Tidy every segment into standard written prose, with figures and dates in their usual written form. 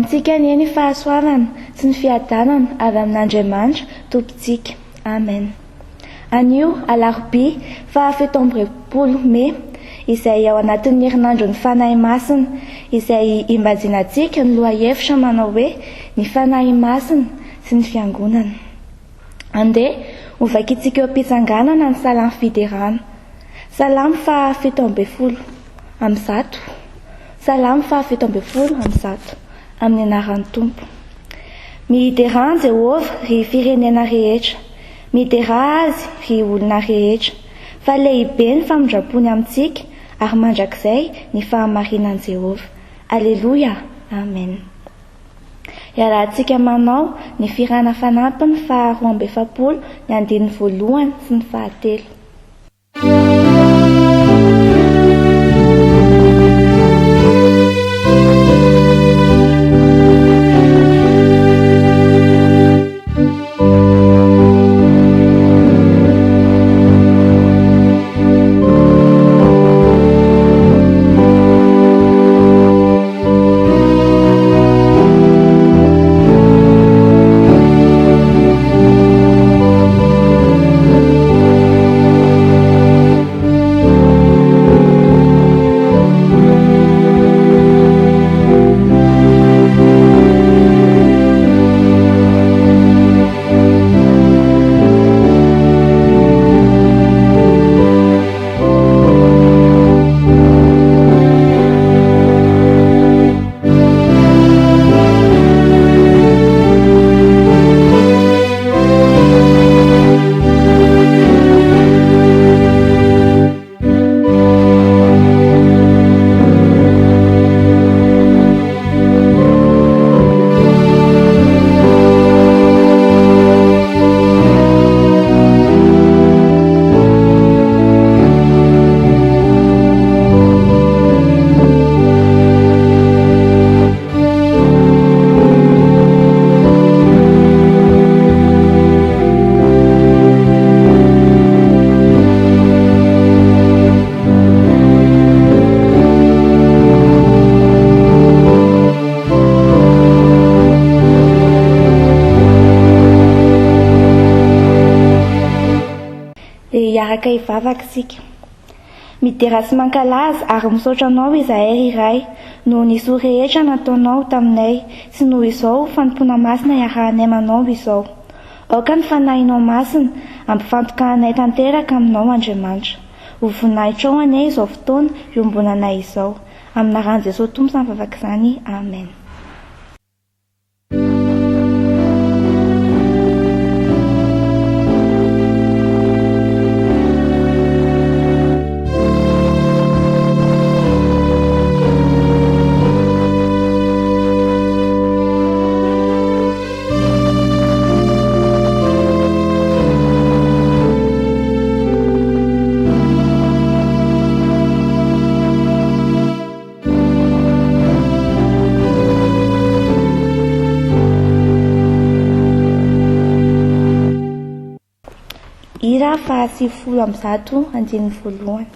amintsika ny eny fahasoavana sy ny fiadanana avy amin'Andriamanitra tompontsika. Amen. Anio alarobia 17 Mey izay ao anatin'ny herinandro ny fanahy masina izay imbajinantsika ny lohahevitra manao hoe ny fanahy masina sy ny fiangonana. Andeha ho vakintsika eo am-pitsanganana ny salamy fiderana. Salamy 17 amby 100. Salamy 17 amby 100 amin'ny anaran'ny Tompo. Midera Jehovah ry firenena rehetra, midera azy ry olona rehetra, fa lehibe ny famindrapony amintsika ary mandrakizay ny fahamarinan'i Jehovah. Alleluia. Amen. Iarahantsika manao ny firana fanampiny 270 ny andininy voalohany sy ny fahatelo. Iaraka hivavaka isika. Midera sy mankalaza ary misaotra anao izahay iray noho ny iso rehetra nataonao taminay sy noho izao fanompoana masina iarahanay manao izao. Aoka ny fanahinao masina ampifantokanay tanteraka aminao Andriamanitra. Ho voninahitra ao anay izao fotoana iombonanay izao. Amin'ny anaran'i Jesosy Tompo sy mivavaka izany. Amen. Ira 7:1 andininy voalohany.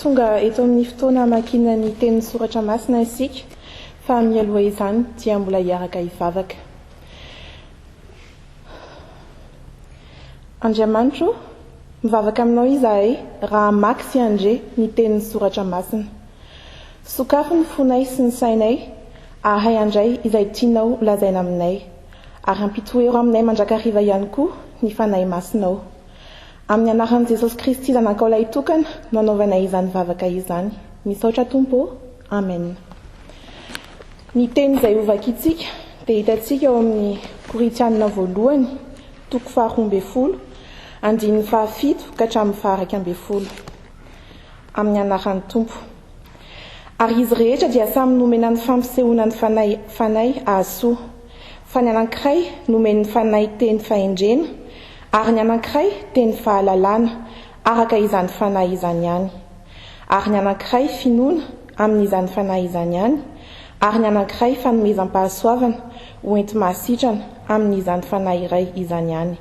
Tonga eto amin'ny fotoana makina ny tenin'ny soratra masina isika, fa mialoha izany dia mbola hiaraka hivavaka. Andriamanitra, mivavaka aminao izahay raha mamaky sy andre ny tenin'ny soratra masina. Sokafo ny fonay sy ny sainay, ahay andray izay tianao lazaina aminay. ary ampitoero aminay mandrakariva ihany koa ny fanahy masinao. Amin'ny anaran'i Jesosy Kristy zanakao ilay tokana no anaovanay izany vavaka izany. Misaotra Tompo. Amen. Ny teny izay ovakitsika dia hitantsika eo amin'ny Koritianina voalohany 12 andininy 7 ka hatramin'ny 12. Amin'ny anaran'ny Tompo. Ary izy rehetra dia samy nomena ny fampisehoana ny fanahy ahasoa. Fa ny anankiray nomeny ny fanahy teny fahendrena, ary ny anankiray teny fahalalana, araka izany fanahy izany ihany. Ary ny anankiray finoana amin'izany fanahy izany ihany, ary ny anankiray fanomezam-pahasoavana ho enti-mahasitrana amin'izany fanahy iray izany ihany.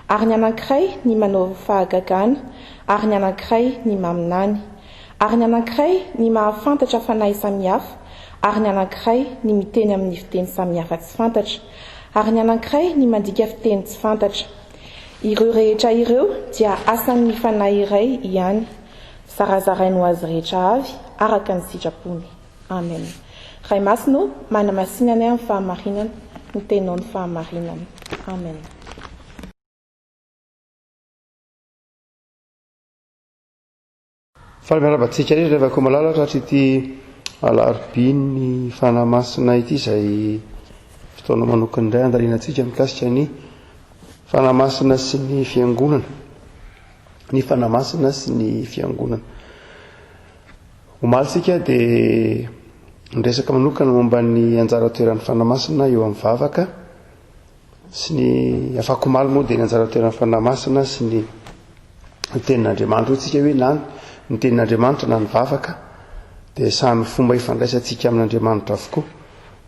Ary ny anankiray ny manao fahagagana, ary ny anankiray ny maminany, ary ny anankiray ny mahafantatra fanahy samihafa, ary ny anankiray ny miteny amin'ny fiteny samihafa tsy fantatra, ary ny anankiray ny mandika fiteny tsy fantatra. Ireo rehetra ireo dia asan'ny fanahy iray ihany, zarazarainy ho azy rehetra avy araka ny sitrapony. Amen. Ray masino manamasinanay amin'ny fahamarinana, ny tenao ny fahamarinana. Amen. Miarabantsika rehetra rehefa koa malalatra hatrity alarobia ny fanahy masina ity izay fotoana manokany indray andalinantsika mikasika ny fanahy masina sy ny fiangonana. Ny fanahy masina sy ny fiangonana. Omalitsika dia nresaka manokana momba ny anjara toeran'ny fanahy masina eo amin'ny vavaka sy ny afaka omaly moa dia ny anjara toeran'ny fanahy masina sy ny tenin'Andriamanitra hotsika hoe na ny tenin'Andriamanitra na ny vavaka dia samy fomba ifandraisantsika amin'Andriamanitra avokoa,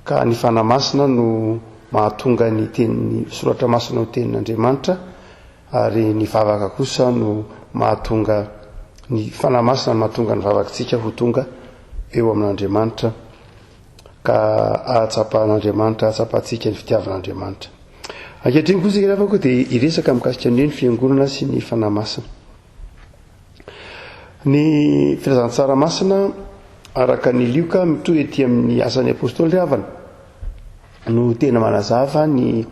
ka ny fanahy masina no mahatonga ny teny soratra masina ho tenin'Andriamanitra, ary ny vavaka kosa no mahatonga ny fanahy masina no mahatonga ny vavakantsika ho tonga eo amin'Andriamanitra, ka ahatsapan'Andriamanitra, ahatsapantsika ny fitiavan'Andriamanitra. Ankehitriny kosa isika rehefa koa dia iresaka mikasika ny fiangonana sy ny fanahy masina. Ny filazantsara masina araka ny lioka mitovy ety amin'ny asan'ny apôstôly ry havana no tena manazava ny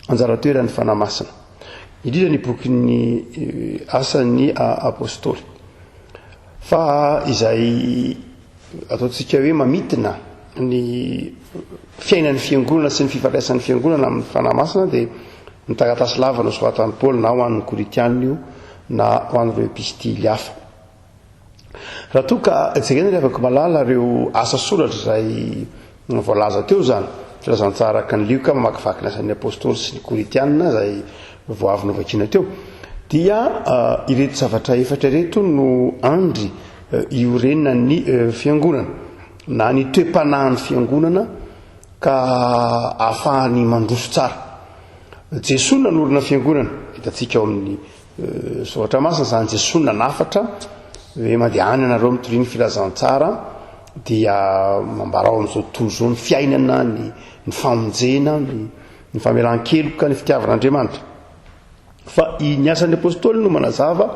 anjara toeran'ny fanahy masina, indrindra ny bokin'ny asan'ny apôstôly, fa izay ataontsika hoe mamitina ny fiainan'ny fiangonana sy ny fifandraisan'ny fiangonana amin'ny fanahy masina dia ny taratasy lava no soratan'i Paoly na ho an'ny Koritianina io na ho an'ireo epistily hafa. Raha toa ka jerena rehefa ko malala ireo asa soratra izay voalaza teo zany, filazantsara araka ny lioka mamakivaky ny asan'ny apôstôly sy ny Koritianina izay voavy novakina teo, dia ireto zavatra efatra ireto no andry iorenina ny fiangonana na ny toe-panahin'ny fiangonana ka ahafahany mandroso tsara. Jesona norona fiangonana, hitantsika eo amin'ny soratra masina zany, Jesona nafatra hoe mandehany anareo mitoriany filazantsara dia mambara ao amin'izao tontolo izao ny fiainana, ny famonjena, ny famelan-keloka, ny fitiavan'Andriamanitra. Fa ny asan'ny apôstôly no manazava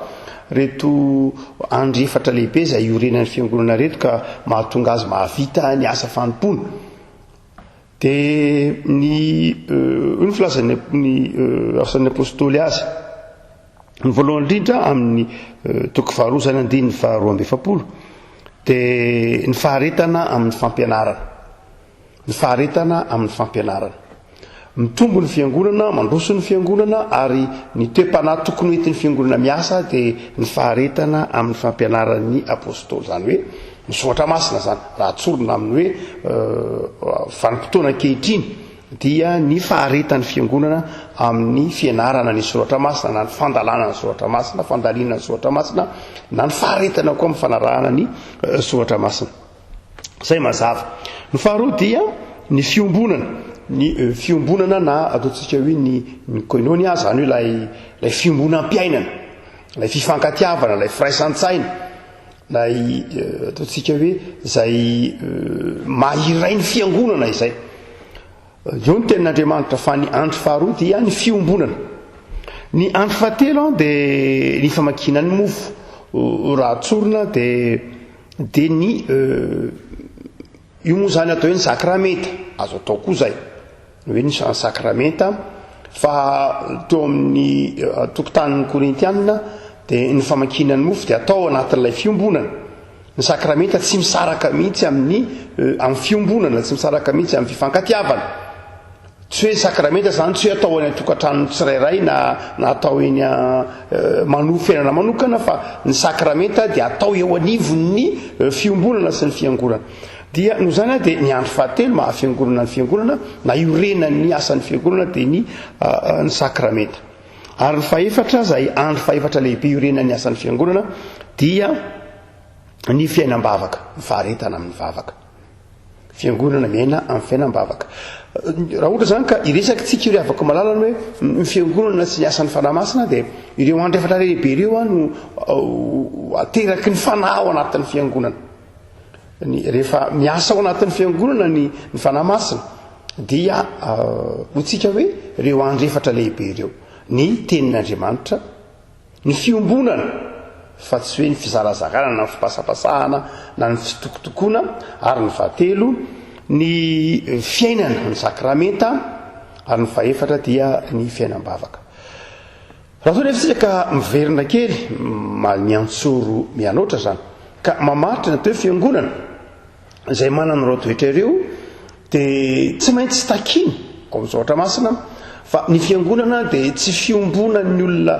reto andro efatra lehibe izay iorenan'ny fiangonana reto ka mahatonga azy mahavita ny asa fanompona. Dia ny filazany ny asan'ny apôstôly azy, ny voalohany indrindra amin'ny toko 2:220 dia ny faharetana amin'ny fampianarana. Ny faharetana amin'ny fampianarana. Mitombo ny fiangonana, mandroso ny fiangonana, ary ny toe-panahy tokony hoentin'ny fiangonana miasa dia ny faharetana amin'ny fampianaran'ny apôstôly. Zany hoe misoratra masina zany, raha tsorona amin'ny hoe vanim-potoana ankehitriny dia ny faharetan'ny fiangonana amin'ny fianarana ny soratra masina, na ny fandalana ny soratra masina, fandalina ny soratra masina, na ny faharetana koa amin'ny fanarahana ny soratra masina. Zay mazava. Ny faharoa dia ny fiombonana. Ny fiombonana na ataontsika hoe ny koinonia zany hoe lay fiombonam-piainana, lay fifankatiavana, lay firaisan-tsaina, lay ataontsika hoe zay mahiray ny fiangonana izay. Eo ny tenin'Andriamanitra fa ny andro faharoa dia ny fiombonana. Ny andro fahatelo dia ny famakina ny mofo raha tsorona dia ny io moa zany atao hoe ny sakramenta, azo atao koa zay hoe ny sakramenta fa teo amin'ny tokotanin'ny korintianina dia ny famakinany mofo dia atao anatin'ilay fiombonana. Ny sakramenta tsy misaraka mihitsy amin'ny fiombonana, tsy misaraka mihitsy amin'ny fifankatiavana. Tsy hoe sakramenta zany tsy hoe atao any atokantrano tsirairay na atao eny fiainana manokana, fa ny sakramenta dia atao eo anivon'ny fiombonana sy ny fiangonana. Dia noho zany dia ny andro fahatelo mahafiangonana ny fiangonana na iorenan'ny asan'ny fiangonana dia ny sakramenta. Ary ny faefatra zay andro faefatra lehibe iorenan'ny asan'ny fiangonana dia ny fiainam-bavaka, ny faharetana amin'ny vavaka. Fiangonana miaina amin'ny fiainam-bavaka. Raha ohatra zany ka iresaky tsika ireo avako malalana hoe ny fiangonana sy ny asan'ny fanahymasina dia ireo andro efatra lehibe ireo no ateraky ny fanahy ao anatin'ny fiangonana. Rehefa miasa ao anatin'ny fiangonana ny fanahymasina dia hotsika hoe ireo andro efatra lehibe ireo: ny tenin'Andriamanitra, ny fiombonana, fa tsy hoe ny fizarazarana na ny fipasapasahana na ny fitokotokoana, ary ny fahatelo ny fiainana, ny sakramenta, ary ny faefatra dia ny fiainam-bavaka. Raha toa rehefa tsika miverina kely miantsoro mianoatra zany ka mamaritra ny atao hoe fiangonana izay manana ireo toetra ireo dia tsy maintsy tsy takiny kao amin'izao ohatra masina, fa ny fiangonana dia tsy fiombonan'ny olona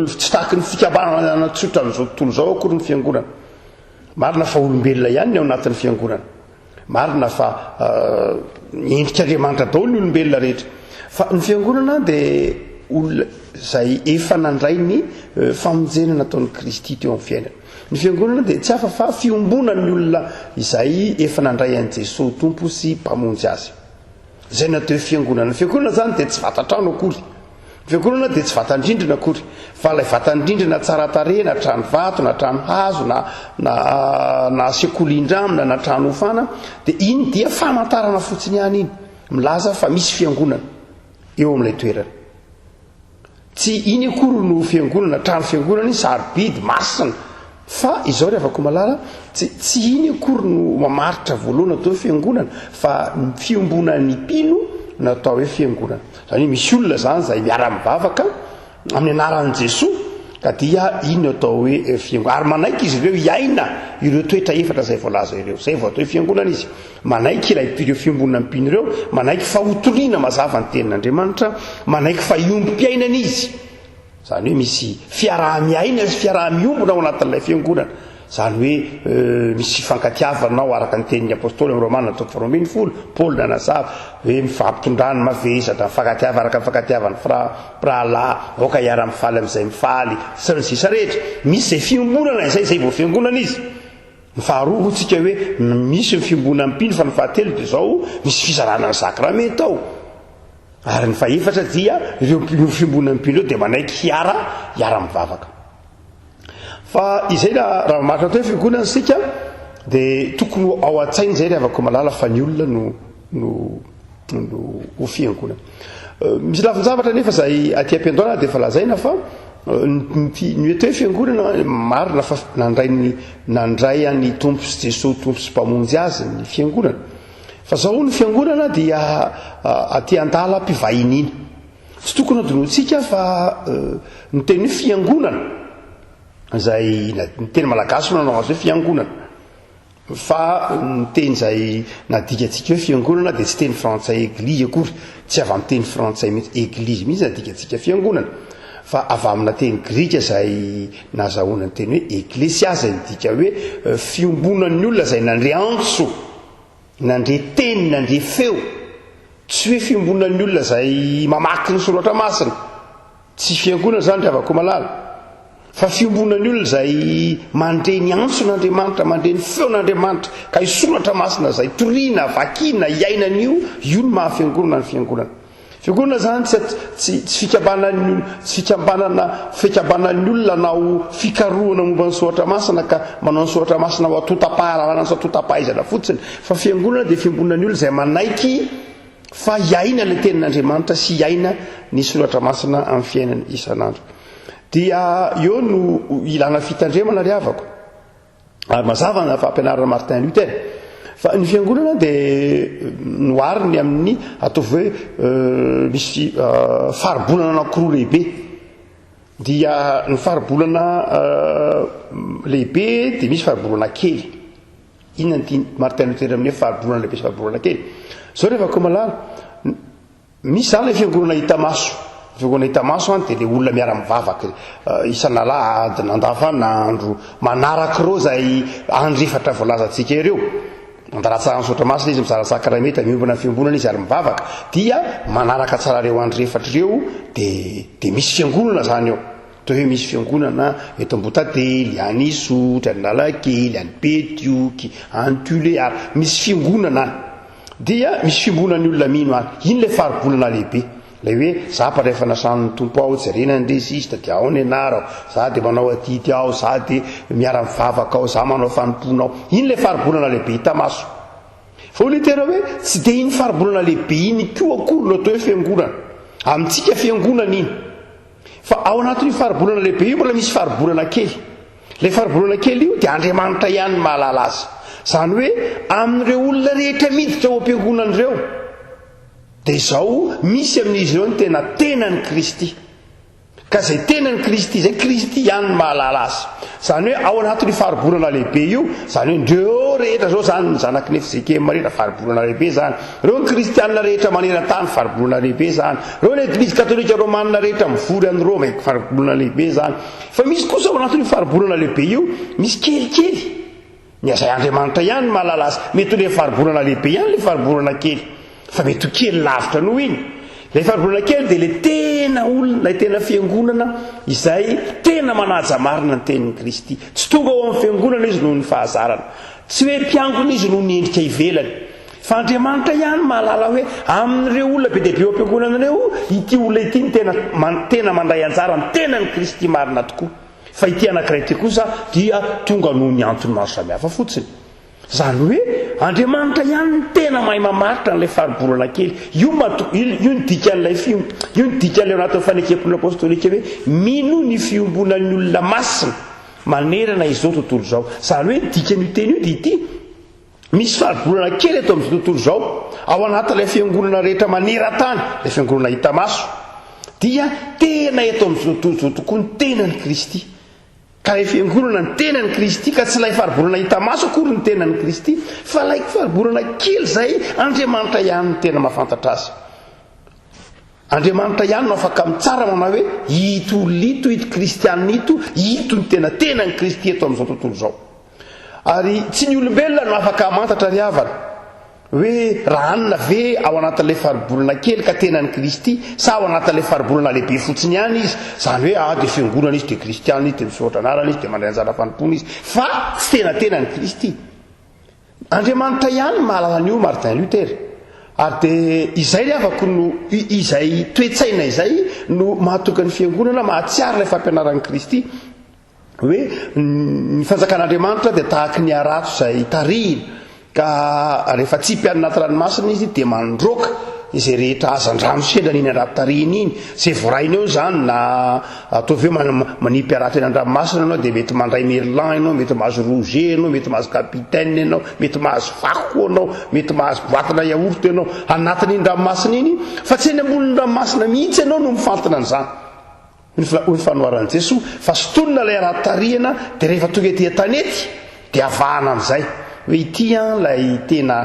tsy tahaky ny fikambanana tsotra n'izao tontolo izao akory ny fiangonana. Marina fa olombelona ihany ny ao anatin'ny fiangonana, marina fa endrik'Andriamanitra daholo ny olombelona rehetra, fa ny fiangonana dia olona izay efa nandray ny famonjena nataon'i Kristy teo amin'ny fiainana. Ny fiangonana dia tsy hafa fa fiombonan'ny olona izay efa nandray an'i Jesosy tompo sy mpamonjy azy. Zay natao fiangonana. Ny fiangonana zany dia tsy vatan-trano akory. Ny fiangonana dia tsy vatan-drindrina akory, fa ilay vatan-drindrina tsara tarehy na trano vato na trano hazo na sekoly-ndramina na trano hofana, dia iny dia famantarana fotsiny ihany iny milaza fa misy fiangonana eo amin'ilay toerana. Tsy iny akory no fiangonana, trano fiangonana iny sarobidy masina, fa izao rehefa ko malala tsy iny akory no mamaritra voalohany atao hoe fiangonana, fa ny fiombonan'ny mpino natao hoe fiangonana. Zany misy olona zany zay miara-mivavaka amin'ny anaran'i Jesosy ka dia iny atao hoe fiangonana, ary manaiky izy ireo iaina ireo toetra efatra zay voalaza ireo, zay vao atao hoe fiangonana izy. Manaiky ilay ireo fiombonana amin'ny mpino ireo, manaiky fa hotoriana mazava ny tenin'Andriamanitra, manaiky fa iombi-piainana izy. Zany hoe misy fiaraha-miaina sy fiaraha-miombona ao anatin'ilay fiangonana. Zany hoe misy fifankatiavana ao araka ny tenin'ny apôstôly amin'ny Romanina 10, Paoly nanazava hoe mifampitondrany mavesatra, mifankatiava araka mifankatiavana pralahy, aoka hiara-mifaly amin'izay mifaly sy ny sisa rehetra. Misy izay fiombonana izay vao fiangonana izy. Ny faharoa hotsika hoe misy ny fiombonana mpino, fa ny fahatelo dia izao misy fizarana ny sakramenta ao. Ary ny faefatra dia ireo fiombonana mpino dia manaiky hiara-mivavaka. Fa izay raha marina atao hoe fiangonana sika dia tokony ao an-tsainy zay rehefa malala fa ny olona no fiangonana. Misy lafin-javatra nefa zay aty am-piandohana dia efa lazaina fa ny atao hoe fiangonana marina fa nandray any tompo sy Jesosy tompo sy mpamonjy azy ny fiangonana. Fa zao ny fiangonana dia aty an-dala mpivahinina. Tsy tokony adonoantsika fa ny teny fiangonana zay ny teny malagasy nanao azy hoe fiangonana, fa ny teny zay nadikatsika hoe fiangonana dia tsy teny frantsay église akory, tsy avy amin'ny teny frantsay mihitsy église mihitsy nadikatsika fiangonana, fa avy amina teny grika zay nazahoana ny teny hoe eklesia zay midika hoe fiombonan'ny olona zay nandre antso, nandre teny, nandre feo. Tsy hoe fiombonan'ny olona zay mamaky ny soratra masina, tsy fiangonana zany rehefa malala, fa fiombonan'ny olona zay mandre ny antson'Andriamanitra, mandre ny feon'Andriamanitra ka isoratra masina zay toriana, vakina, iainan'io, io no mahafiangonana ny fiangonana. Fiangonana zany tsy fikambanan'ny olona nao fikarohana momba ny soratra masina ka manao ny soratra masina ho atotam-pahalalana sy atotam-pahaizana fotsiny, fa fiangonana dia fiombonan'ny olona zay manaiky fa iaina ilay tenin'Andriamanitra sy iaina ny soratra masina amin'ny fiainany isan'andro. Dia eo no ilana fitandremana ry havako. Mazava na fampianarana Martin Luther fa ny fiangonana dia noariny amin'ny ataovy hoe misy faribolana anankiroa lehibe dia ny faribolana lehibe dia misy faribolana kely inona ny Martin Luther amin'ny faribolana lehibe sy faribolana kely zao rehefa koa malala misy zany le fiangonana hita maso fiangonana hita maso dia le olona miara-mivavaka isan'alahady nandavanandro manaraka reo zay andrefatra voalazantsika ireo andaratsara misaotra masina izy mizara sakrameta miombana fiangonana izy ary mivavaka dia manaraka tsara reo andrefatra ireo dia misy fiangonana zany eo toa hoe misy fiangonana eto Ambotadely any Isotra any Lalakely any Betioky any Tuleary misy fiangonana dia misy fiangonana olona mino any iny le faribolana lehibe lay hoe za parefa nasan'ny tompo ao jerena ny resista dia ao ny anara za dia manao atity ao za dia miara-mivavaka ao za manao fanompona ao iny le faribolana lehibe hita maso fa le tena hoe tsy dia iny faribolana lehibe iny koa akory no atao hoe fiangonana amintsika fiangonana iny fa ao anatin'io faribolana lehibe io mbola misy faribolana kely le faribolana kely io dia Andriamanitra ihany mahalala azy zany hoe amin'ireo olona rehetra miditra ao am-piangonan'ireo dia izao misy amin'izy ireo ny tena tenan'ny Kristy ka izay tenan'ny Kristy izay Kristy ihany mahalala azy zany hoe ao anatin'io faribolana lehibe io zany hoe ndreo rehetra zao zany ny zanaky Efzekema rehetra faribolana lehibe zany reo ny kristianina rehetra maneran-tany faribolana lehibe zany reo ny eglizy katolika romanina rehetra mivory any Roma faribolana lehibe zany fa misy kosa ao anatin'io faribolana lehibe io misy kelikely ny azay Andriamanitra ihany mahalala azy mety le faribolana lehibe ihany le faribolana kely fa mety kely lavitra noho iny le faribolana kely dia le tena olona le tena fiangonana izay tena manaja marina ny tenin'ny Kristy tsy tonga ao amin'ny fiangonana izy noho ny fahazarana tsy hoe mpiangona izy noho ny endrika ivelany fa Andriamanitra ihany mahalala hoe amin'ireo olona be dia be ao am-piangonana ireo ity olona ity ny tena mandray anjara ny tenan'ny Kristy marina tokoa fa ity anankiray ity kosa dia tonga noho ny antony maro samihafa fotsiny zany hoe Andriamanitra ihany ny tena mahay mamaritra n'ilay faribolana kely io ny dikan'ilay io ny dikan'ilay ao anatin'ny fanekempon'ny apôstôlika hoe mino ny fiombonan'ny olona masina manerana izao tontolo zao zany hoe dikan'io teny io dia ity misy faribolana kely eto amin'izao tontolo zao ao anatin'ilay fiangonana rehetra maneran-tany ilay fiangonana hita maso dia tena eto amin'izao tontolo zao tokoa ny tenan'ny Kristy ka ilay fiangonana ny tenan'ny Kristy ka tsy ilay faribolana hita maso akory ny tenan'ny Kristy fa ilay faribolana kely zay Andriamanitra ihany ny tena mahafantatra azy Andriamanitra ihany no afaka mitsara manao hoe ito olona ito ito kristianina ito ito ny tena tenan'ny Kristy eto amin'izao tontolo zao ary tsy ny olombelona no afaka mantatra ry havana hoe raha anona ve ao anatin'ilay faribolana kely ka tenan'ny Kristy sa ao anatin'ilay faribolana lehibe fotsiny ihany izy zany hoe dia fiangonana izy dia kristianina izy dia misaotra anarana izy dia mandray anjara fanompona izy fa tsy tena tenan'ny Kristy Andriamanitra ihany mahalala an'io Martin Luther ary dia izay le afaka no izay toetsaina izay no mahatonga ny fiangonana mahatsiaro ilay fampianaran'ny Kristy hoe ny fanjakan'Andriamanitra dia tahaka ny aratso izay tarihina ka rehefa tsy mpianina anaty ranomasina izy dia mandroaka izay rehetra azan-drano sendra n'iny andrapitarihina iny zay voaraina eo zany na ataovy hoe manipy aratra eny an-dranomasina ianao dia mety mandray Merlan ianao mety mahazo Roger ianao mety mahazo Capitaine ianao mety mahazo Fako ianao mety mahazo boatina yaourt ianao anatin'iny ranomasina iny fa tsy eny ambonin'ny ranomasina mihitsy ianao no mifantina an'izany ny fanoaran'i Jesosy fa sotonina ilay ara-tarihana dia rehefa tonga ety an-tanety dia avahana amin'izay hoe ity lay tena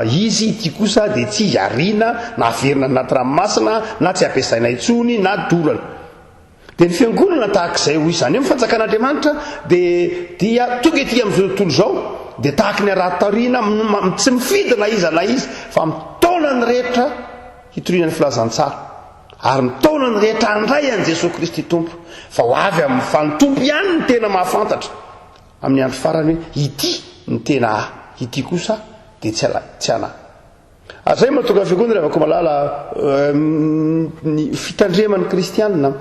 izy ity kosa dia tsy iariana na averina anaty ranomasina na tsy ampiasaina intsony na dorana dia ny fiangonana tahak'izay hoy izany eo mifanjakan'Andriamanitra dia tonga ety amin'izao tontolo zao dia tahaka ny ara-tarihana tsy mifidina iza na izy fa mitaonany rehetra hitoriana ny filazantsara ary mitaona ny rehetra andray an' Jesosy Kristy tompo fa ho avy amin'ny fanotompo ihany ny tena mahafantatra amin'ny andro farany hoe ity ny tena ity kosa dia tsy ana ary zay mahatonga fiangonana rehefa ko malala ny fitandreman'ny kristianina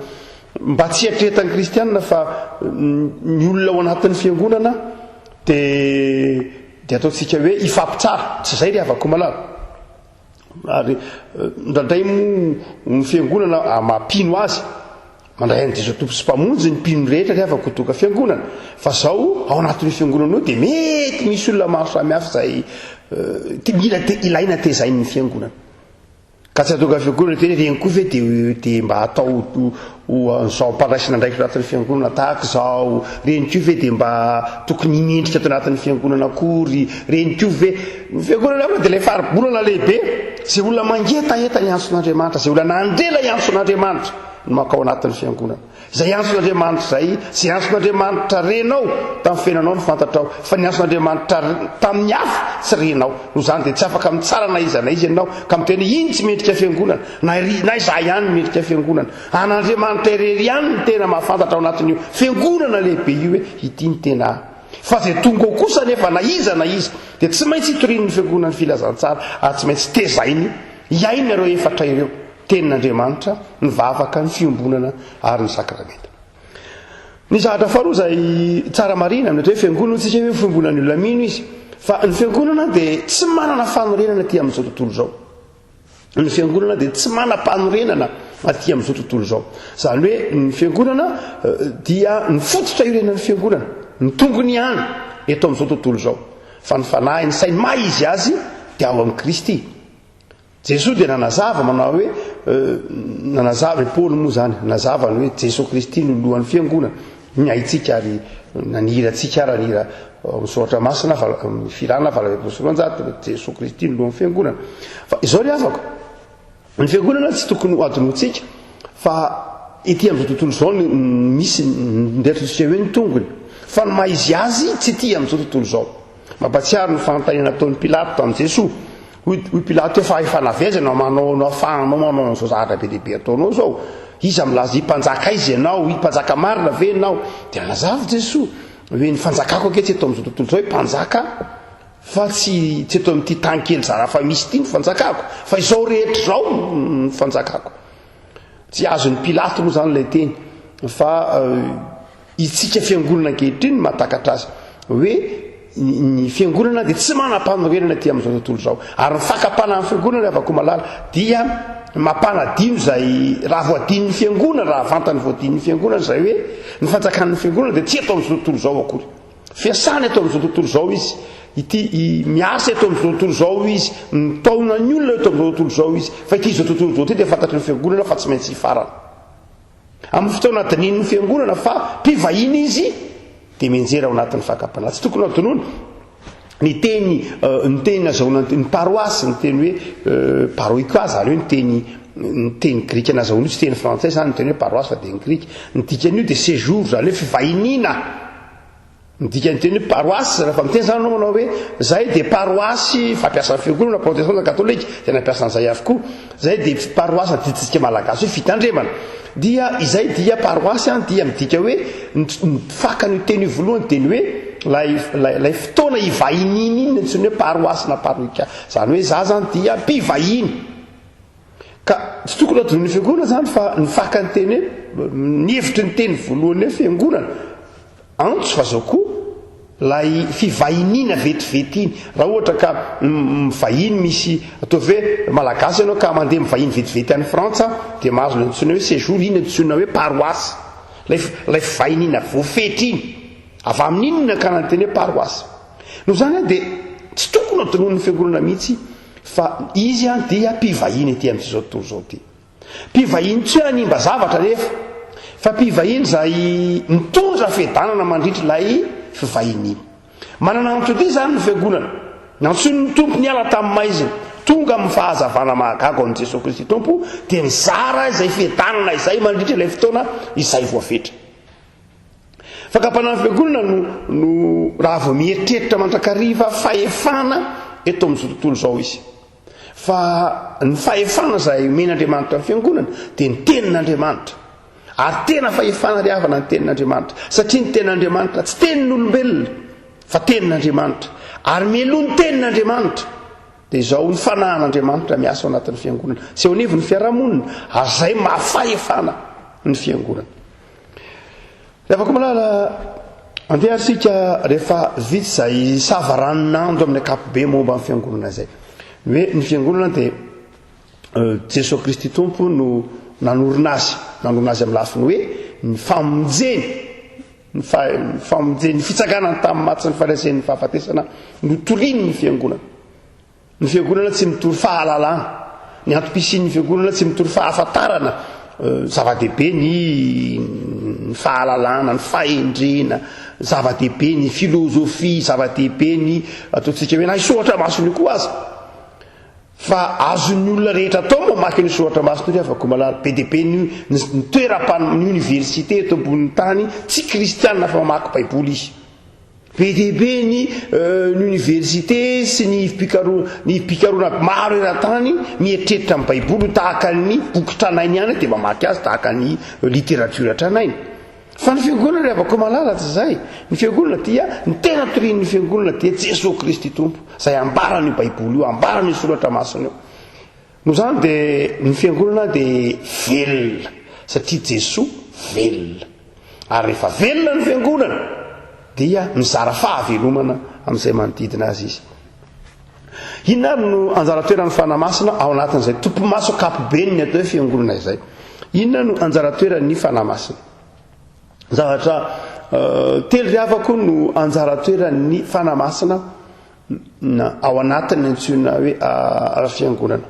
mba tsy hatretan'ny kristianina fa ny olona ao anatin'ny fiangonana dia ataontsika hoe ifampitsara tsy zay rehefa ko malala ary ndraindray ny fiangonana mampino azy mandray an' Jesosy tompo sy mpamonjy ny mpino rehetra rehefa kotoka fiangonana fa zao ao anatin'ny fiangonana io dia mety misy olona maro samihafa zay ilaina tezainy ny fiangonana ka tsy atoka fiangonana teny reny koa ve de mba atao zao mparaisina ndraiky anatin'ny fiangonana tahaka zao reny ko ve de mba tokony imendrika ato anatin'ny fiangonana akory reny ko ve ny fiangonana de le faribolana lehibe zay olona mangetaeta iantson'andriamanitra zay olona nandrela iantson'andriamanitra no makao anatin'ny fiangonana zay antson'andriamanitra zay antson'andriamanitra renao tamin'ny fiainanao no fantatrao fa ny antson'andriamanitra tamin'ny hafa tsy renao no zany de tsy afaka mitsara na izy ianao ka miteny iny tsy mendrika fiangonana na izaho ihany mendrika fiangonana an'andriamanitra irery ihany ny tena mahafantatra ao anatin'io fiangonana lehibe io hoe ity ny tena fa zay tonga ao kosa nefa na iza de tsy maintsy hitorin'ny fiangonana filazantsara ary tsy maintsy tezainy iainy areo efatra ireo tenin'andriamanitra ny vavaka ny fiombonana ary ny sakramenta ny zavatra faharoa zay tsara marina amin'ny hoe fiangonana tsika hoe fiombonan'ny olona mino izy fa ny fiangonana de tsy manana fanorenana aty amin'izao tontolo zao ny fiangonana de tsy manam-panorenana aty amin'izao tontolo zao zany hoe ny fiangonana dia ny fototra iorenan'ny fiangonana ny tongony ihany eto amin'izao tontolo zao fa ny fanahy ny sainy maha izy azy de ao amin'ny Kristy Jesosy dia nanazava manao hoe nanazava Paoly moa zany nazava ny hoe Jesosy Kristy no lohan'ny fiangonana ny aitsika ary naniratsika ara nira misoratra masina firana valaveposoloanjato Jesosy Kristy no lohan'ny fiangonana fa izao ry afako ny fiangonana tsy tokony ho adinotsika fa ety amin'izao tontolo zao misy ndraitritsika hoe ny tongony fa ny maizy azy tsy ity amin'izao tontolo zao mampatsiaro ny fanontaniana ataon'ny Pilato tamin'ny Jesosy hoy Pilato efa navezana manao afahanao manao zao zavatra be lehibe ataonao zao izy milaza mpanjaka izy ianao mpanjaka marina ve ianao de nazava Jesosy hoe ny fanjakako aketsy eto amin'izao tontolo zao hoe mpanjaka fa tsy eto amin'ity tany kely zara fa misy ity ny fanjakako fa izao rehetra zao ny fanjakako tsy azon'ny Pilato moa zany lay teny fa itsika fiangonana ankehitriny mahatakatra azy hoe ny fiangonana de tsy manam-panorenana aty amin'izao tontolo zao ary ny fakapana amin'ny fiangonana afaka malala dia mampanadino zay raha voadin'ny fiangonana raha vantany voadin'ny fiangonana zay hoe ny fanjakan'ny fiangonana de tsy eto amin'izao tontolo zao akory fiasana eto amin'izao tontolo zao izy ity miasa eto amin'izao tontolo zao izy mitaona ny olona eto amin'izao tontolo zao izy fa ity izao tontolo zao ty de fantatry ny fiangonana fa tsy maintsy hifarana amin'ny fotoana dinin'ny fiangonana fa mpivahiny izy de menjera ao anatin'ny fakapana tsy tokony atonona ny teny azahoana ny paroisse ny teny hoe paroika zany hoe ny teny grika nazahoana tsy teny frantsay zany ny teny hoe paroisse fa de ny grika ny dikan'io de séjour zany hoe fivahinina ny dikany teny hoe paroisse rehefa miteny zany anao manao hoe zay de paroisse fampiasan'ny fiangonana protestanta katolika de nampiasan'izay avokoa zay de paroisse diditsika malagasy hoe fitandremana dia izay dia paroisse dia midika hoe fakany teny voalohany teny hoe lay fotoana hivahininy iny ntsony hoe paroisse na paroika zany hoe za zany dia mpivahiny ka tsy tokony atony fiangonana zany fa ny fakany teny hoe ny hevitry ny teny voalohany hoe fiangonana antso fa zao koa lay fivahinina vetivety iny raha ohatra ka mivahiny misy ataovy hoe malagasy ianao ka mandeha mivahiny vetivety any Frantsa de mahazo le antsoina hoe séjour iny antsoina hoe paroisse lay fivahinina voafetra iny avy amin'iny nakana ny teny hoe paroisse no zany de tsy tokony atonony fiangonana mihitsy fa izy dia mpivahiny ety amin'izao tontolo zao ty mpivahiny tsy hanimba zavatra nefa fa mpivahiny zay mitondra fiadanana mandritra lay fivahininy manana antso ty zany ny fiangonana nantsony ny tompo niala tamin'ny maizina tonga amin'ny fahazavana mahagaga amin'ny Jesosy Kristy tompo de mizara izay fiadanana izay mandritra ilay fotoana izay voafetra fakapanan'ny fiangonana no raha vao mieritreritra mandrakariva fahefana eto amin'izao tontolo zao izy fa ny fahefana zay men'Andriamanitra amin'ny fiangonana de ny tenin'Andriamanitra ary tena fahefana ry havana ny tenin'Andriamanitra satria ny tenin'Andriamanitra tsy tenin'olombelona fa tenin'Andriamanitra ary meloa ny tenin'Andriamanitra de izao ny fanahan'Andriamanitra miasa ao anatin'ny fiangonana sy eo anivon'ny fiarahamonina ary zay mahafahefana ny fiangonana rehefa ko malala andeha arsika rehefa vitsy zay savaranonando amin'ny akapobe momba amin'ny fiangonana zay hoe ny fiangonana de Jesosy Kristy tompo no nanorina azy amin'ny lafiny hoe ny famonjeny ny fitsakanany tamin'ny matsy ny farisean'ny fahafatesana no toriny ny fiangonana ny fiangonana tsy mitory fahalalana, ny antom-pisian'ny fiangonana tsy mitory fahafantarana, zava-dehibe ny fahalalana, ny fahendrena, zava-dehibe ny filozofia, zava-dehibe ny ataontsika hoe na isoratra masony koa aza. Fa azon'ny olona rehetra atao mamaky ny soratra masony ry afaka malala. Be dia be ny toeram-ny université eto ambonin'ny tany tsy kristianina fa mamaky baiboly izy. Be dia be ny université sy ny ivim-pikaroana maro eran-tany mieritreritra amin'ny baiboly tahaka ny boky tranainy ihany dia mamaky azy tahaka ny littérature tranainy. Fa ny fiangonana ry avako malala tsy zay. Ny fiangonana dia ny tena torian'ny fiangonana dia Jesosy Kristy Tompo, zay ambarany io baiboly io, ambarany io soratra masina io. Noho zany dia ny fiangonana dia velona satria Jesosy velona. Ary rehefa velona ny fiangonana dia mizara fahavelomana amin'izay manodidina azy izy. Inona no anjara toeran'ny fanamasina ao anatin'izay tompo-maso akapoben'ny atao hoe fiangonana izay? Inona no anjara toeran'ny fanamasina? Zavatra telo ry havako no anjara toeran'ny fanamasina ao anatin'ny antsoina hoe fiangonana.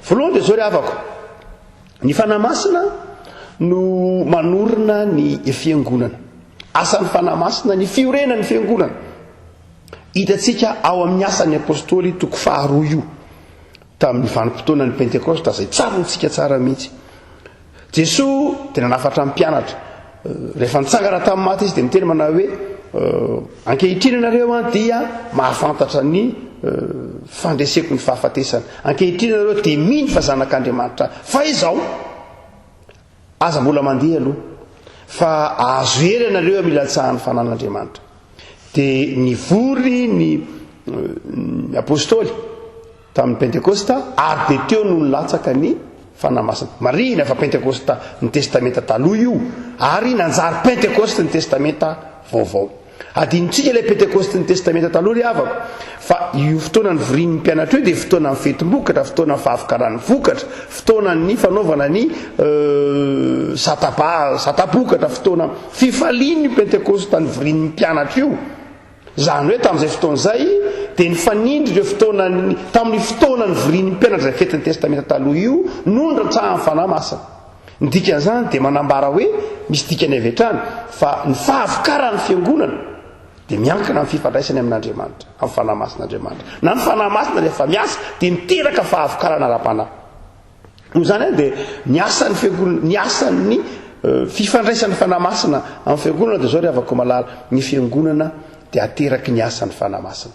Voalohany dia zao ry havako, ny fanamasina no manorina ny fiangonana. Asan'ny fanamasina ny fiorenan'ny fiangonana. Hitantsika ao amin'ny asan'ny apôstôly toko faharoa io tamin'ny vanim-potoanan'ny Pentekosta zay tsarontsika tsara mihitsy. Jesosy tena nafatra amin'ny mpianatra. Rehefa nitsangana tamin'ny maty izy dia miteny manao hoe ankehitriny ianareo dia mahafantatra ny fandreseko ny fahafatesana. Ankehitriny ianareo dia mino fa zanak'Andriamanitra. Fa izao aza mbola mandeha aloha fa azo hery ianareo milatsahan'ny fanan'Andriamanitra. Dia nivory ny apôstôly tamin'ny Pentekosta ary dia teo no nilatsaka ny fanamasina. Marina fa Pentekosta ny testamenta taloha io ary nanjary Pentekosta ny testamenta vaovao. Adinontsika ilay Pentekosta ny testamenta taloha ry havako fa io fotoana ny vorian'ny mpianatra io dia fotoana ny fetim-bokatra, fotoana ny fahavokaran'ny vokatra, fotoana ny fanaovana ny satabokatra, fotoana fifalian'ny Pentekosta ny vorian'ny mpianatra io. Zany hoe tamin'izay fotoana izay dia ny fanindry ireo fotoana tamin'ny fotoana ny vorian'ny mpianatra izay fetin'ny testamenta taloha io no nratsahan'ny fanamasina. Ny dikan'izany dia manambara hoe misy dikany avy hatrany fa ny fahavokaran'ny fiangonana dia miankina amin'ny fifandraisany amin'Andriamanitra, amin'ny fanamasin'Andriamanitra. Na ny fanamasina rehefa miasa dia miteraka fahavokarana ara-panahy. Noho izany dia ny asan'ny fiangonana, ny asan'ny fifandraisan'ny fanamasina amin'ny fiangonana dia zao ry havako malala, ny fiangonana dia ateraky ny asan'ny fanamasina.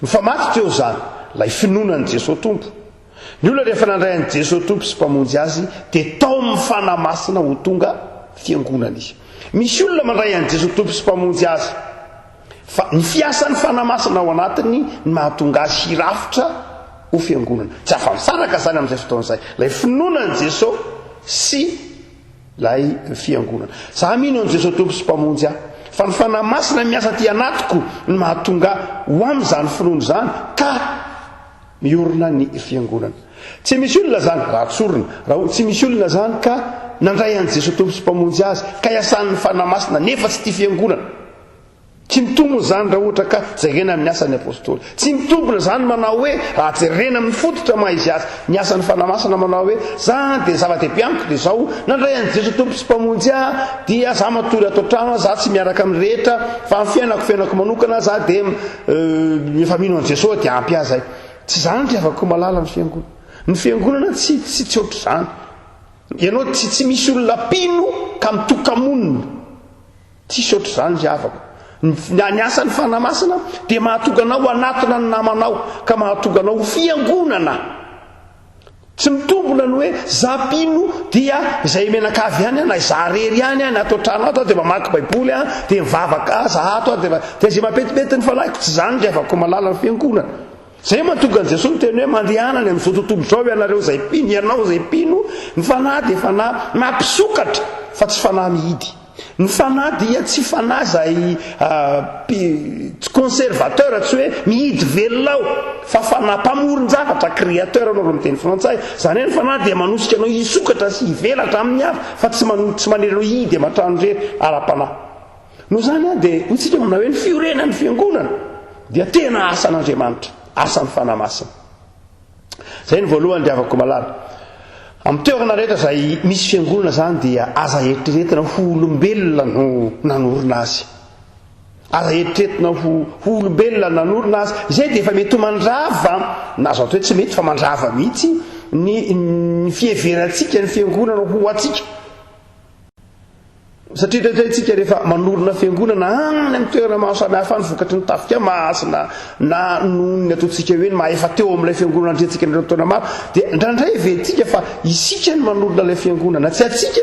Mifamatotra eo zany lay finoanan'i Jesosy Tompo. Ny olona rehefa nandray an'i Jesosy Tompo sy mpamonjy azy dia tao amin'ny fanamasina ho tonga fiangonana izy. Misy olona mandray an'i Jesosy Tompo sy mpamonjy azy fa ny fiasan'ny fanamasina ao anatiny ny mahatonga azy hirafitra ho fiangonana. Tsy afa-misaraka zany amin'izay fotoana izay lay finoanan'i Jesosy sy lay fiangonana. Za mino an'i Jesosy Tompo sy mpamonjy ahy fa ny fanamasina miasa ty anatiko ny mahatonga ho amin'izany finoana zany ka miorina ny fiangonana. Tsy misy olona zany raha tsorina, tsy misy olona zany ka nandray an'i Jesosy Tompo sy mpamonjy azy ka iasan'ny fanamasina nefa tsy ty fiangonana. Tsy mitombona zany raha ohatra ka jerena amin'ny asan'ny apôstôly. Tsy mitombona zany manao hoe raha jerena amin'ny fototra maha izy azy ny asan'ny fanamasina manao hoe za dia zava-dehibe amiko dia zao nandray an'i Jesosy Tompo sy mpamonjy ahy dia za matory ato trano, za tsy miaraka amin'ny rehetra fa amin'ny fiainako manokana za dia efa mino an'i Jesosy dia ampy ahy zay. Tsy zany ry havako malala ny fiangonana. Ny fiangonana tsy ohatr' zany. Ianao tsy misy olona pino ka mitoka-monina. Tsisy ohatr' zany ry havako. Ny asan'ny fanamasina dia mahatonga anao anatona ny namanao ka mahatonga anao fiangonana. Tsy mitombona ny hoe za pino dia izay menakavy ihany na za rery ihany ny atao trano ato dia mamaky baiboly dia mivavaka za ato dia izay mapetipety ny fanahiko. Tsy zany ry havako malala ny fiangonana. Zay mahatonga an'i Jesosy teny hoe mandehanany amin'izao tontolo izao ianareo izay pino, ianao izay pino. Ny fanahy dia fanahy mampisokatra fa tsy fanahy mihidy. Ny fanahy dia tsy fanahy zay conservateur, tsy hoe mihidy velona ao fa fanahy mpamoron-javatra, créateur anao amin'ny teny frantsay. Zany hoe ny fanahy dia manosika anao hisokatra sy hivelatra amin'ny hafa fa tsy manery anao hidy aman-trano rery ara-panahy. Noho izany dia hotsika manao hoe ny fiorenan'ny fiangonana dia tena asan'Andriamanitra. asan'ny fanamasina. Zay ny voalohany dia afaka malala amin'ny toerana rehetra zay misy fiangonana zany dia aza eritreretina ho olombelona no nanorina azy, aza eritreretina ho olombelona nanorina azy. Izay dia efa mety ho mandrava na azo atao hoe tsy mety fa mandrava mihitsy ny fieverantsika ny fiangonana ho atsika, satria rehetraitsika rehefa manorina fiangonana any amin'ny toerana maro samihafa ny vokatry ny tafika masina na nony ataontsika hoe ny mahefa teo amin'ilay fiangonana andrentsika ny taona maro dia ndraindray verentsika fa isika ny manorina ilay fiangonana, tsy atsika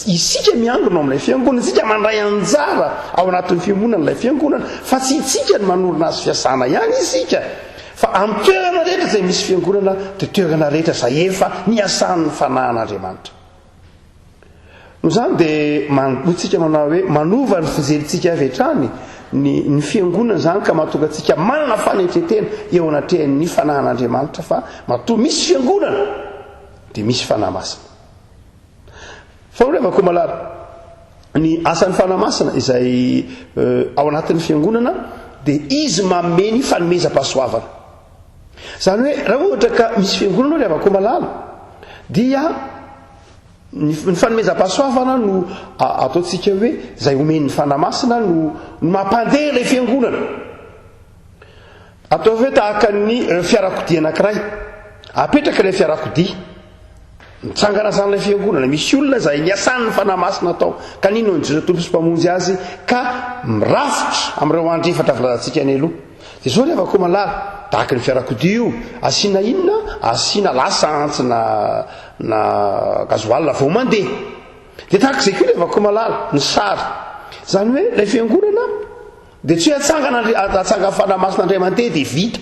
isika miandrona amin'ilay fiangonana, isika mandray anjara ao anatin'ny fiangonana ilay fiangonana, fa tsy isika ny manorina azy fiasana ihany isika, fa amin'ny toerana rehetra izay misy fiangonana dia toerana rehetra izay efa niasan'ny fanahin'Andriamanitra. No zany dia mantsika manao hoe manova ny fijerytsika avy hatrany ny fiangonana zany ka mahatonga antsika manana fanetretena eo anatrehan'ny fanahin'Andriamanitra, fa matoa misy fiangonana dia misy fanahy masina. Fa olevako malala ny asan'ny fanahy masina izay ao anatin'ny fiangonana dia izy mameny fanomezam-pahasoavana. Zany hoe raha ohatra ka misy fiangonana olevako malala dia ny fanomezam-pahasoavana no ataontsika hoe zay omen'ny fanahy masina no mampandeha ilay fiangonana. Atao hoe tahaka ny fiarakodia anankiray, apetraka ilay fiarakodia mitsangana zan'ilay fiangonana, misy olona zay niasan'ny fanahy masina atao kanino ny Jesu Kristy mpamonjy azy ka mirafitra amin'ireo andro efatra volazantsika ny aloha. Dia zao rehefa koa malala tahaka ny fiarakodia io asiana inona, asiana lasantsy na gazoalina vao mandeha. Dia tahaka izay koa rehefa koa malala ny sary, zany hoe ilay fiangonana dia tsy hoe atsangana fanahy masina indray mandeha dia vita,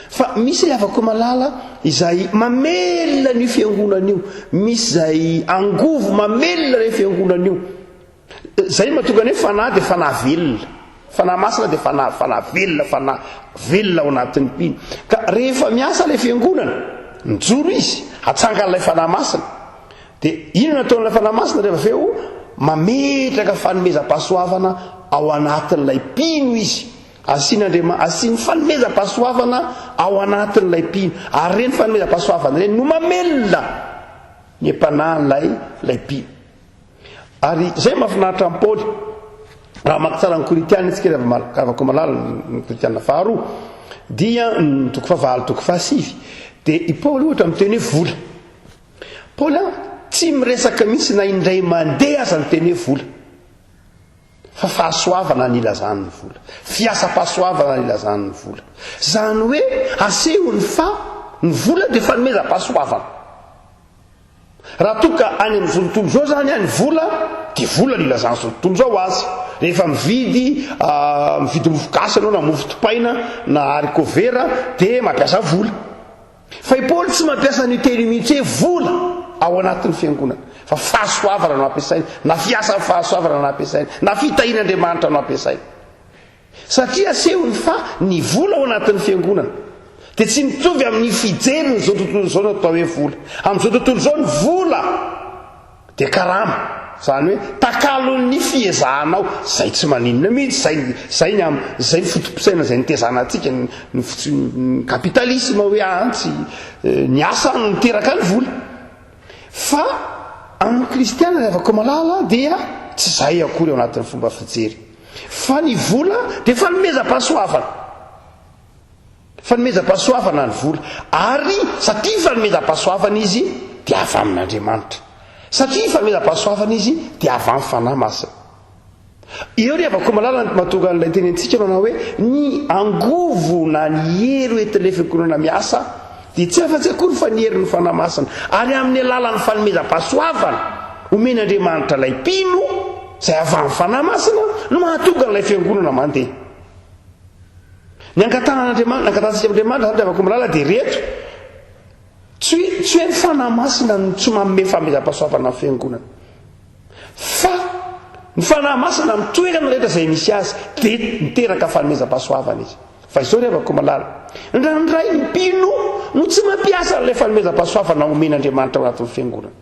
fa misy rehefa koa malala izay mamelona ny fiangonana io, misy zay angovo mamelona ilay fiangonana io. Zay mahatonga ny hoe fanahy dia fanahy velona, fanahy masina dia fanahy velona, fanahy velona ao anatin'ny mpino. Ka rehefa miasa ilay fiangonana mijoro izy atsangan'ilay fanahy masina dia inona nataon'ilay fanahy masina rehefa aveo mametraka fanomezam-pahasoavana ao anatin'ilay mpino izy, asiany fanomezam-pahasoavana ao anatin'ilay mpino, ary reny fanomezam-pahasoavana reny no mamelona ny empanahin'ilay mpino. Ary zay mahafinaritra amin'ny Paoly raha maka tsara ny Koritiana itsika rehefa avako malala ny Koritiana faharoa dia toko fahavalo toko fahasivy dia i Paoly ohatra miteny hoe vola. Paoly tsy miresaka mihitsy na indray mandeha aza ny teny hoe vola, fa fahasoavana ny ilazany ny vola, fiasa-pahasoavana ny ilazany ny vola. Zany hoe asehony fa ny vola dia fanomezam-pahasoavana. Raha toka any amin'izao tontolo zao zany any vola dia vola ny ilazany izao tontolo zao azy. Rehefa mividy mofogasy ianao na mofo topaina na haricot vert dia mampiasa vola. Fa i Paoly tsy mampiasa ny teny mihitsy hoe vola ao anatin'ny fiangonana, fa fahasoavana no ampiasaina, na fiasa fahasoavana no ampiasaina, na fitahin'Andriamanitra no ampiasaina. Satria asehony fa ny vola ao anatin'ny fiangonana dia tsy mitovy amin'ny fijeriny zao tontolo zao no atao hoe vola. Amin'izao tontolo zao ny vola dia karama, zany hoe takalon'ny fiezahanao, zay tsy maninona mihitsy, zay ny fotopisaina zay nitezana antsika ny kapitalisme hoe antsy ny asa niteraka ny vola. Fa amin'ny kristiana rehefa koa malala dia tsy zay akory ao anatin'ny fomba fijery, fa ny vola dia fanomezam-pahasoavana, fanomezam-pahasoavana ny vola. Ary satria fanomezam-pahasoavana izy dia avy amin'Andriamanitra, satria fanomezam-pahasoavana izy dia avy amin'ny fanahy masina. Eo rehefa koa malala mahatonga an'ilay tenentsika manao hoe ny angovo na ny hery entin'ilay fiangonana miasa dia tsy afa-tsy akory fa ny hery ny fanahy masina, ary amin'ny alalan'ny fanomezam-pahasoavana omen'Andriamanitra ilay mpino izay avy amin'ny fanahy masina no mahatonga an'ilay fiangonana mandeha. Ny ankatantsika Andriamanitra zany rehefa koa malala dia reto tsy hoe ny fanahy masina no tsy manome fanomezam-pahasoavana amin'ny fiangonana, fa ny fanahy masina amin'ny toerana rehetra izay misy azy dia miteraka fanomezam-pahasoavana izy. Fa izao rehefa koa malala ndraindray ny mpino no tsy mampiasa n'ilay fanomezam-pahasoavana omen'Andriamanitra ao anatin'ny fiangonana.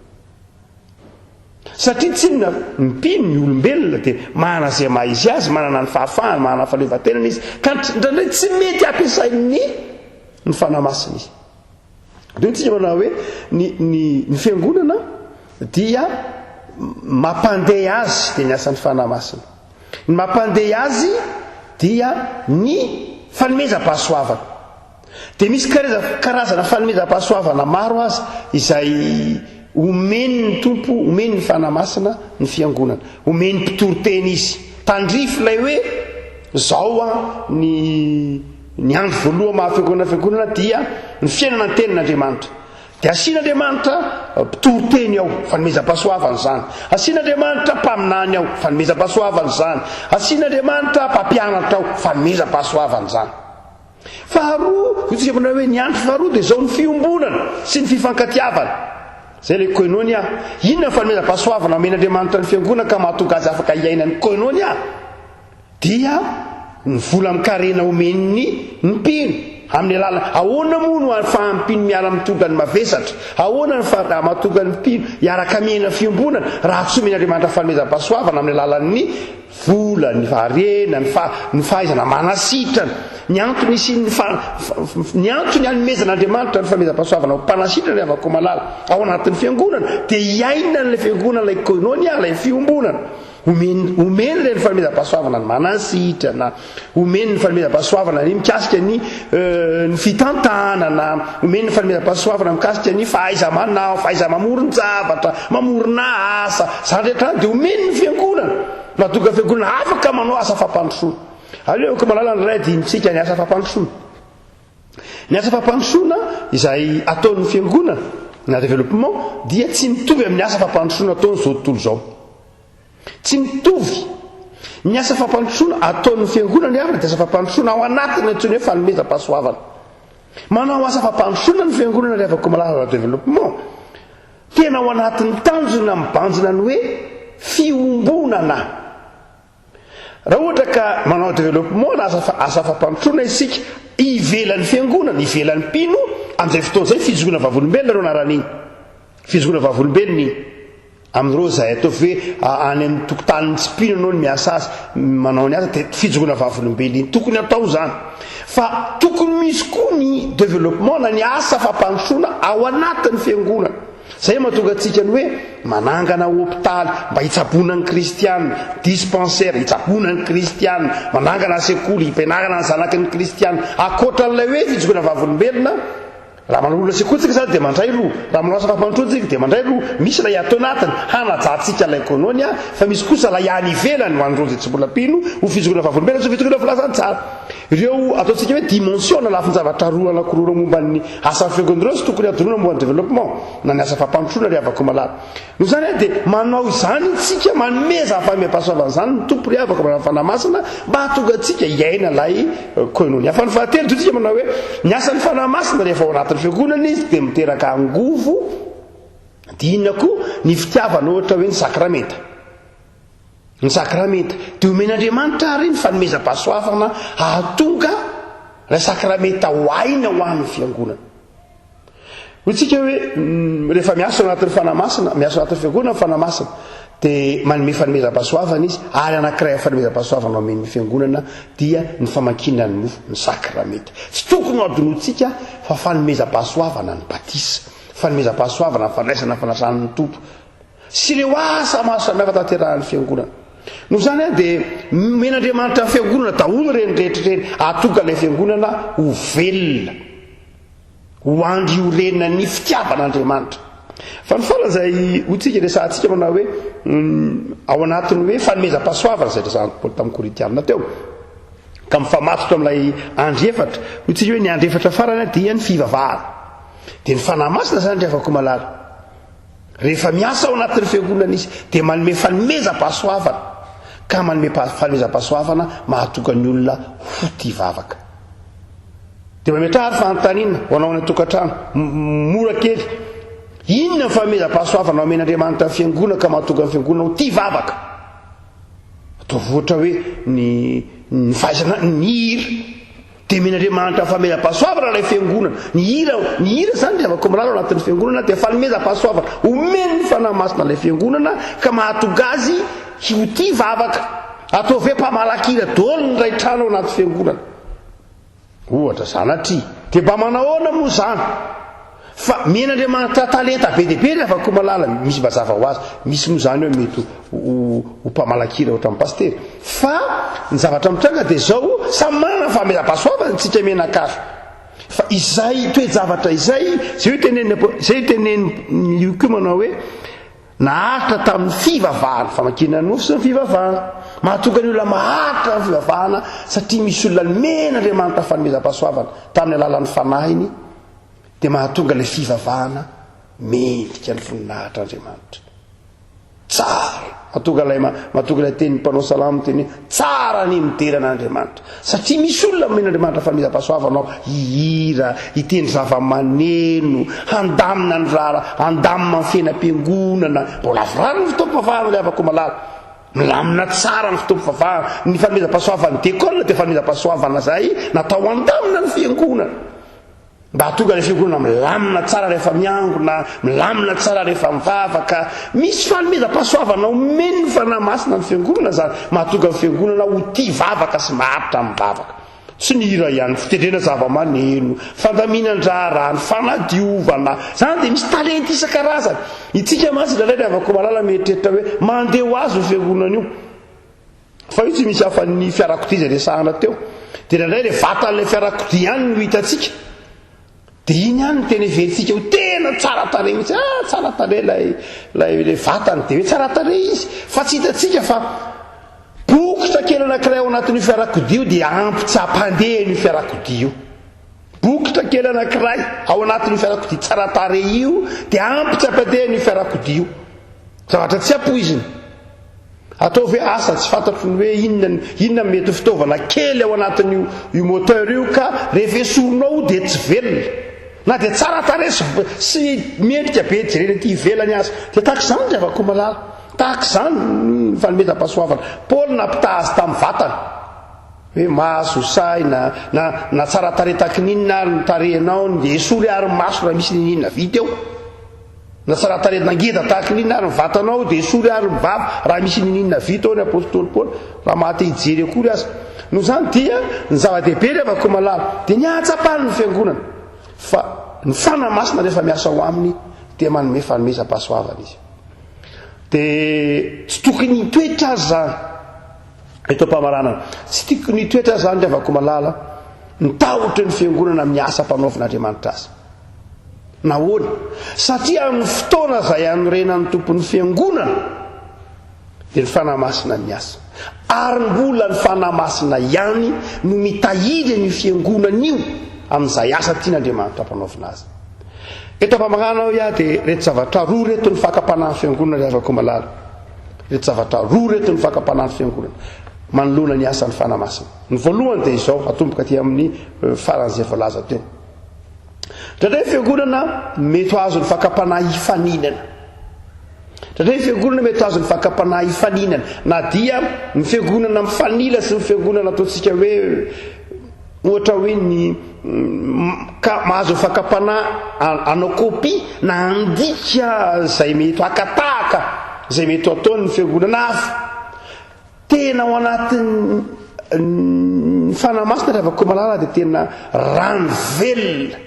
satria tsy inona mipino ny olombelona dia manana zay maha izy azy, manana ny fahafahana, manana fahaleovantenana izy ka ndraindray tsy mety ampiasainy ny fanamasina izy. dia tsika manao hoe ny fiangonana dia mampandeha azy dia ny asan'ny fanamasina. Ny mampandeha azy dia ny fanomezam-pahasoavana. Dia misy karazana fanomezam-pahasoavana maro azy izay omeny ny tompo, omeny ny fanamasina ny fiangonana, omeny mpitoroteny izy. Tandrify ilay hoe zao ny andro voaloha mahafiangonana dia ny fiainana ny tenin'Andriamanitra. Dia asian'Andriamanitra mpitoroteny ao, fanomezam-pahasoavana izany. Asian'Andriamanitra mpaminany ao, fanomezam-pahasoavana izany. Asian'Andriamanitra mpampianatra ao, fanomezam-pahasoavana izany. Faharoa, tsika manao hoe ny andro faharoa dia zao ny fiombonana sy ny fifankatiavana. Zay le koinonia. Inona ny fanomezam-pahasoavana amen'Andriamanitra ny fiangonana ka mahatonga azy afaka hiaina ny koinonia? Dia ny vola mikarena omeny ny mpino. Amin'ny alala ahoana moa no ahafahampino miara mitonga ny mavesatra, ahoana ny mahatonga ny mpino hiaraka miaina fiombonana raha tsy omen'Andriamanitra fanomezam-pahasoavana amin'ny alalan'ny vola, ny faharena, ny fahaizana manasitrana. Ny antony ny antony hanomezan'Andriamanitra ny fanomezam-pahasoavana ho mpanasitrana ny avako malala ao anatin'ny fiangonana dia hiaina n'ilay fiangonana ilay koinonia, ilay fiombonana. Omeny ilay ny fanomezam-pahasoavana ny manasitrana, omeny ny fanomezam-pahasoavana ny mikasika ny fitantanana, omeny ny fanomezam-pahasoavana mikasika ny fahaiza-manao, fahaiza-mamorona-javatra, mamorona asa, zany rehetra dia omeny ny fiangonana mahatonga fiangonana afaka manao asa fampandrosoana. Aleo ko malala ny ray dinitsika ny asa fampandrosoana. Ny asa fampandrosoana izay ataon'ny fiangonana na développement dia tsy mitovy amin'ny asa fampandrosoana ataon'ny zao tontolo zao. Tsy mitovy. Ny asa fampandrosoana ataon'ny fiangonana avy dia asa fampandrosoana ao anatiny antsoina hoe fanomezam-pahasoavana. Manao asa fampandrosoana ny fiangonana rehefa ko malala développement tena ao anatin'ny tanjona mibanjina ny hoe fiombonana. Raha ohatra ka manao développement na asa fampandrosoana isika ivelan'ny fiangonana, ivelan'ny mpino amin'izay fotoana izay fijoroana vavolombelona reo anaran'iny. Fijoroana vavolombelona iny. Amin'ireo izay ataovy hoe any amin'ny tokotanin'ny tsy mpino anao ny miasa azy manao ny asa dia fijoroana vavolombelona iny tokony atao izany. Fa tokony misy koa ny développement na ny asa fampandrosoana ao anatin'ny fiangonana. Zay mahatonga antsika ny hoe manangana hôpitaly mba hitsabona ny kristianina, dispensaire hitsabona ny kristianina, manangana sekoly hipenarana ny zanaky ny kristianina. Akoatran'ilay hoe fijoroana vavolombelona, raha manao sekoly tsika zany dia mandray roa, raha manao asa fampandrosoana tsika dia mandray roa. Misy ilay ato anatiny hanajantsika ilay koinonia, fa misy kosa ilay any ivelany ho an'ireo izay tsy mbola mpino ho fijoroana vavolombelona sy fijoroana filazantsara. Ireo ataontsika hoe dimension na lafin-javatra roa anankiroa momba ny asa fiangonana sy tokony adoroana momba ny développement na ny asa fampandrosoana ry avako malala. Noho izany dia manao izany tsika manomeza fanomezam-pahasoavana izany ny tompo ry avako malala fanamasina mba hahatonga antsika hiaina ilay koinonia. Fa ny fahatelo dia tsika manao hoe ny asan'ny fanamasina rehefa ao anatin'ny fiangonana izy dia miteraka angovo dia inona koa ny fitiavana ohatra hoe ny sakramenta. Ny sakramenta dia omen'Andriamanitra ary ny fanomezam-pahasoavana hahatonga ilay sakramenta ho aina ho an'ny fiangonana. Hoy-tsika hoe rehefa miasa anatin'ny fanamasina, miasa anatin'ny fiangonana fanamasina dia manome fanomezam-pahasoavana izy ary anankiray fanomezam-pahasoavana omen'ny fiangonana dia ny famankina ny mofo, ny sakramenta. Tsy tokony ho adonontsika fa fanomezam-pahasoavana ny batisa, fanomezam-pahasoavana ny fandraisana fanasan'ny tompo sy ireo asa maro samihafa tanterahan'ny fiangonana. Noho izany dia omen'Andriamanitra ny fiangonana daholo reny rehetrareny ahatonga ilay fiangonana ho velona, ho andriorenina ny fitiavan'Andriamanitra. Fa ny fara izay hotsika resantsika manao hoe ao anatiny hoe fanomezam-pahasoavana izay resan'ny Paoly tamin'ny Korintianina teo ka mifamatotra amin'ilay andro efatra. Hotsika hoe ny andro efatra farany dia ny fivavahana. Dia ny fanamasina izany ry avako malala. Rehefa miasa ao anatin'ny fiangonana izy dia manome fanomezam-pahasoavana ka manome fanomezam-pahasoavana mahatonga ny olona ho tia vavaka. Dia mametrahary fanontaniana ho anao any tokantrano mora kely. Inona ny fanomezam-pahasoavana omen'Andriamanitra ny fiangonana ka mahatonga ny fiangonana ho tia vavaka? Ataovy ohatra hoe ny fahaizana ny hira dia omen'Andriamanitra fanomezam-pahasoavana ilay fiangonana. Ny hira zany dia avako malala ao anatin'ny fiangonana dia fanomezam-pahasoavana. Omeny ny fanamasina ilay fiangonana ka mahatonga azy hioti vavaka atao ve mpamalakira daholo ny ray trano ao anaty fiangonana ohatra zany atry dia mba manahoana moa zany fa men'Andriamanitra talenta be dia be afaka malala misy mazava ho azy misy moa zany hoe mety ho mpamalakira ohatra amin'ny pastery fa ny zavatra mitranga dia zao samy manana fahamezam-pahasoavana tsika menakafo fa izay toe-javatra izay zay teneny io koa manao hoe naharitra tamin'ny fivavahana famakina nofo sy ny fivavahana mahatonga ny olona maharitra ny fivavahana satria misy olona men'Andriamanitra fanomezam-pahasoavana tamin'ny alalan'ny fanahiny dia mahatonga ilay fivavahana mendrika ny voninahitran'Andriamanitra tsara mahatonga ilay teny mpanao salamo teny tsara ny mideran'Andriamanitra satria misy olona men'Andriamanitra fanomezam-pahasoavana hihira hitendry zava-maneno handamina ny handamina ny fiainam-piangonana mbola vorary ny fotoam-pivavahana ilay avako malala milamina tsara ny fotoam-pivavahana ny fanomezam-pahasoavana dekolna dia fanomezam-pahasoavana zay natao handamina ny fiangonana mba hatonga ilay fiangonana milamina tsara rehefa miangona milamina tsara rehefa mivavaka misy fanomezam-pahasoavana omeny ny fanamasina ny fiangonana zany mahatonga ny fiangonana ho tia vavaka sy maharitra mivavaka sy ny hira ihany fitendrena zava-maneno fandaminan-draharaha ny fanadiovana zany dia misy talenta isan-karazany itsika masy indraindray avako malala mieritreritra hoe mandeha ho azy ny fiangonana io fa io tsy misy hafan'ny fiarakodia izay resahana teo dia indraindray le vatan'ilay fiarakodia ihany no hitatsika dia iny ihany no tena everitsika ho tena tsara tare mihitsy tsara tare lay vatany dia hoe tsara tare izy fa tsy hitatsika fa bokotra kely anankiray ao anatin'io fiarakodia io dia ampy tsy hampandeha io fiarakodia io bokotra kely anankiray ao anatin'io fiarakodia tsara tare io dia ampy tsy hampandeha io fiarakodia io zavatra tsy ampoiziny atao hoe asa tsy fantatro ny hoe inona mety fitaovana kely ao anatin'io moteur io ka rehefa esorinao dia tsy velona na dia tsara tare sy mendrika be jerena ty ivelany azy dia tahaka izany dia avako malala tahaka izany ny fanomezam-pahasoavana Paoly nampitaha azy tamin'ny vatana hoe maso say na tsara tare taky ninona ary ny tarehinao dia esory ary maso raha misy ninona vita eo na tsara taretina ngeda taky ninona ary ny vatanao dia esory ary mivava raha misy ninona vita ao ny apôstôly Paoly raha mahate hijery akory azy no zany dia ny zava-dehibe rehefa ko malala dia ny ahatsapany ny fiangonana fa ny fanamasina rehefa miasa ao aminy dia manome fanomezam-pahasoavana izy dia tsy tokony hitoetra azy zany eto mpamaranana tsy tokony hitoetra azy zany rehefa ko malala nitahotry ny fiangonana miasa mpanaovin'Andriamanitra azy nahoana satria amin'ny fotoana izay anorenan'ny tompon'ny fiangonana dia ny fanamasina miasa ary mbola ny fanamasina ihany no mitahiry ny fiangonana io amin'izay asa tian'Andriamanitra mpanaovina azy eto mpamaranao ia dia reto zavatra roa reto ny fakapanah'ny fiangonana rehefa ko malala reto zavatra roa reto ny fakapanah'ny fiangonana manoloana ny asan'ny fanamasina ny voalohany dia izao atomboka aty amin'ny faran'izay voalaza teo ndraindray fiangonana mety azo ny fakapanahy hifaninana ndraindray fiangonana mety azo ny fakapanahy hifaninana na dia ny fiangonana mifanila sy ny fiangonana ataontsika hoe ohatra hoe ny mahazo fakapanahy anao kopy na andika zay mety akatahaka zay mety ataony fiangonana hafa tena ao anatin'ny fanamasina rehefa ko malala dia tena rano velona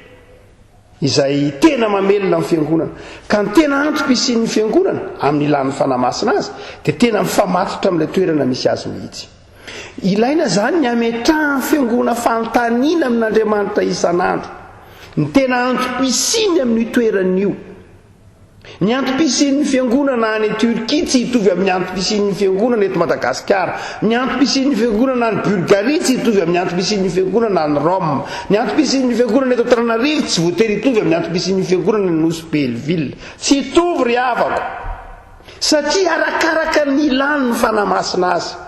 izay tena mamelona amin'ny fiangonana ka ny tena antoko-isian'ny fiangonana amin'ny ilan'ny fanamasina azy dia tena mifamatotra amin'ilay toerana misy azy mihitsy ilaina zany ny ametrahan'ny fiangonana fanontaniana amin'Andriamanitra isan'andro ny tena antoko-isiny amin'ny toeran'io ny antoko-isian'ny fiangonana any Turquie tsy hitovy amin'ny antoko-isian'ny fiangonana eto Madagasikara ny antoko-isian'ny fiangonana any Bulgarie tsy hitovy amin'ny antoko-isian'ny fiangonana any Rome ny antoko-isian'ny fiangonana eto Antananarivo tsy voatery hitovy amin'ny antoko-isian'ny fiangonana ny Nosy Belleville tsy hitovy ry havako satria arakaraka ny ilan'ny fanamasina azy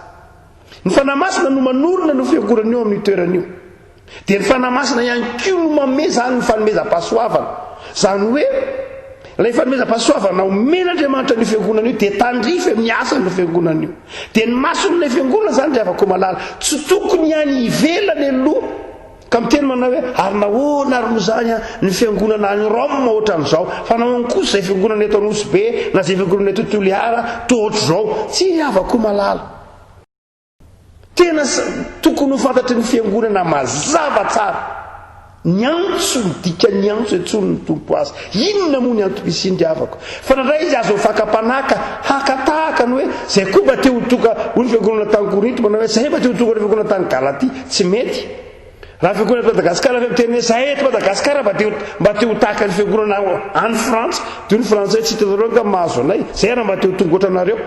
ny fanamasina no manorina no fiangonana io amin'ny toeran'io dia ny fanamasina ihany koa no manome zany ny fanomezam-pahasoavana zany hoe ilay fanomezam-pahasoavana omen'Andriamanitra ny fiangonana io dia tandrify amin'ny asa ny fiangonana io dia ny mason'ilay fiangonana zany dia afaka malala tsy tokony ihany ivelany aloha ka miteny manao hoe ary nahoana ary moa zany ny fiangonana any Rome ohatra an'izao fa nahoana kosa zay fiangonana eto Anosy na zay fiangonana eto Toliara tohatra zao tsy avako malala. Tena tokony ho fantatry ny fiangonana mazava tsara. Ny antso dika ny antso etsony ny tompo azy. Inona moa ny antom-pisindry avako. Fa nandray izy azo fakapanaka hakatahaka ny hoe zay koa mba te ho toka ho ny fiangonana tany Korinto manao hoe zay mba te ho toka ny fiangonana tany Galatia tsy mety. Raha fiangonana Madagasikara fe miteny hoe zay eto Madagasikara mba te ho tahaka ny fiangonana any Frantsa dia ny Frantsay tsy hitanareo ka mahazo anay zay raha mba te ho tonga ohatranareo.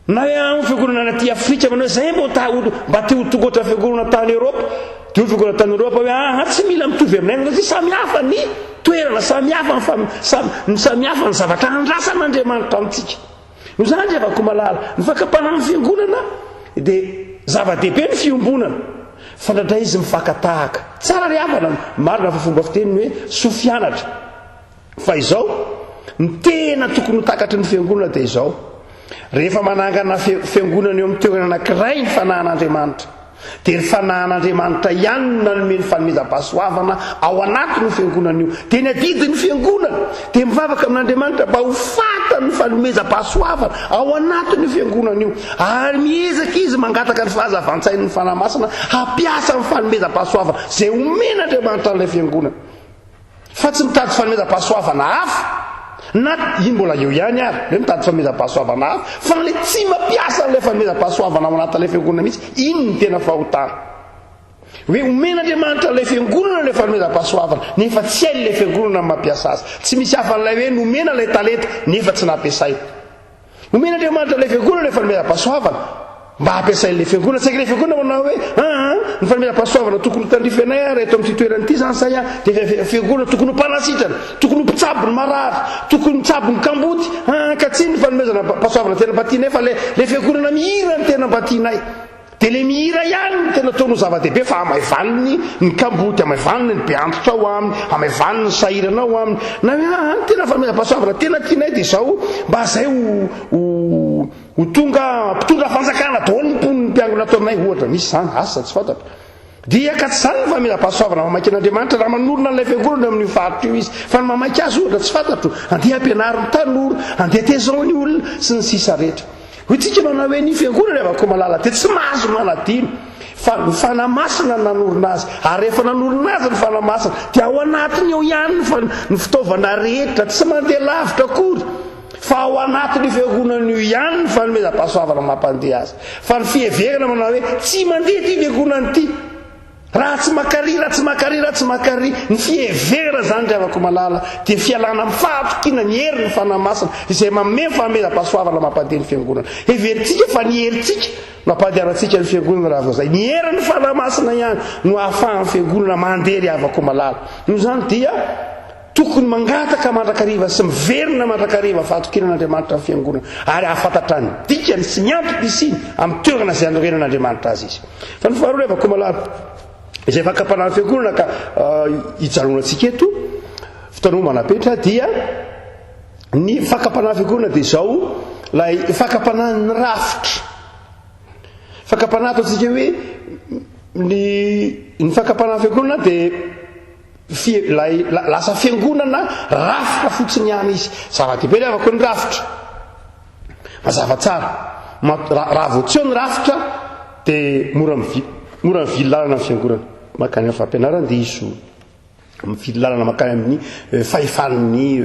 Na hoe amin'ny fiangonana aty Afrika manao zay mba te ho tonga ohatran'ny fiangonana tany Europe dia ny fiangonana tany Europe hoe tsy mila mitovy aminay satria samihafa ny toerana samihafa ny samihafa ny zavatra andrasan'Andriamanitra amintsika. No zany rehefa ko malala ny fakapanana fiangonana dia zava-dehibe ny fiombonana fa ndraindray izy mifakatahaka tsara ry havana marina fa fomba fiteniny hoe sofianatra. Fa izao ny tena tokony ho takatry ny fiangonana dia izao rehefa manangana fiangonana eo amin'ny toerana anankiray ny fanahan'Andriamanitra dia ny fanahan'Andriamanitra ihany no nanome ny fanomezam-pahasoavana ao anatin'ny fiangonana io dia ny adidin'ny fiangonana dia mivavaka amin'Andriamanitra mba ho fatany ny fanomezam-pahasoavana ao anatin'ny fiangonana io ary miezaka izy mangataka ny fahazavan-tsain'ny fanahy masina hampiasa ny fanomezam-pahasoavana zay omen'Andriamanitra an'ilay fiangonana fa tsy mitady fanomezam-pahasoavana hafa na iny mbola eo ihany ary hoe mitady fanomezam-pahasoavana hafa fa le tsy mampiasa n'ilay fanomezam-pahasoavana ao anatin'ilay fiangonana mihitsy iny ny tena fahotana hoe omen'Andriamanitra ilay fiangonana ilay fanomezam-pahasoavana nefa tsy hay ilay fiangonana mampiasa azy tsy misy hafa n'ilay hoe nomena ilay talenta nefa tsy nampiasay. Omen'Andriamanitra ilay fiangonana ilay fanomezam-pahasoavana mba hampiasain'ilay fiangonana tsy ilay fiangonana manao hoe ny fanomezam-pahasoavana tokony ho tandrifanay ary eto amin'ity toerana ity zany say dia fiangonana tokony ho mpanasitrana tokony ho mpitsabo ny marary tokony mitsabo ny kamboty ka tsy ny fanomezam-pahasoavana tena mpatianay fa le fiangonana mihira ny tena mpatianay dia le mihira ihany ny tena ataony ho zava-dehibe fa hamaivaniny ny kamboty hamaivaniny ny beantotra ao aminy hamaivaniny ny sahirana ao aminy na hoe ny tena fanomezam-pahasoavana tena tianay dia izao mba zay ho tonga mpitondra fanjakana daholo ny mpiangona ataonay ohatra misy zany asa tsy fantatro dia ka tsy zany ny fanomezam-pahasoavana mamaky an'Andriamanitra raha manorona n'ilay fiangonana amin'ny faritra io izy fa ny mamaky azy ohatra tsy fantatro andeha ampianariny tanora andeha tezao ny olona sy ny sisa rehetra. Hoy tsika manao hoe ny fiangonana rehefa malala dia tsy mahazo manadino fa ny fanamasina nanorina azy ary rehefa nanorina azy ny fanamasina dia ao anatiny eo ihany ny fitaovana rehetra tsy mandeha lavitra akory fa ao anatin'ny fiangonana io ihany ny fanomezam-pahasoavana mampandeha azy fa ny fiheverana manao hoe tsy mandeha ty fiangonana ity raha tsy makary ny fiheverana zany rehefa malala dia fialana amin'ny fahatokina ny herin'ny fanamasina izay manome fanomezam-pahasoavana mampandeha ny fiangonana. Heverintsika fa ny herintsika mampandehanantsika ny fiangonana raha vao zay ny herin'ny fanamasina ihany no ahafahan'ny fiangonana mandeha ry havako malala. Noho zany dia tokony mangataka mandrakariva sy miverina mandrakariva fahatokinan'Andriamanitra ny fiangonana ary ahafantatra ny dikany sy ny antom-pisiny amin'ny toerana izay anorenan'Andriamanitra azy izy. Fa ny faharoa rehefa malala izay fakapanana fiangonana ka hijalonantsika eto fitanomana petra dia ny fakapanana fiangonana dia izao lay fakapanana ny rafitra fakapanana ataontsika hoe ny fakapanana fiangonana dia lasa fiangonana rafitra fotsiny ihany izy zava-dehibe le avako ny rafitra mazava tsara raha vao tsy eo ny rafitra dia mora mivily lalana ny fiangonana makany amin'ny fampianarana dia iso mivily lalana makany amin'ny fahefan'ny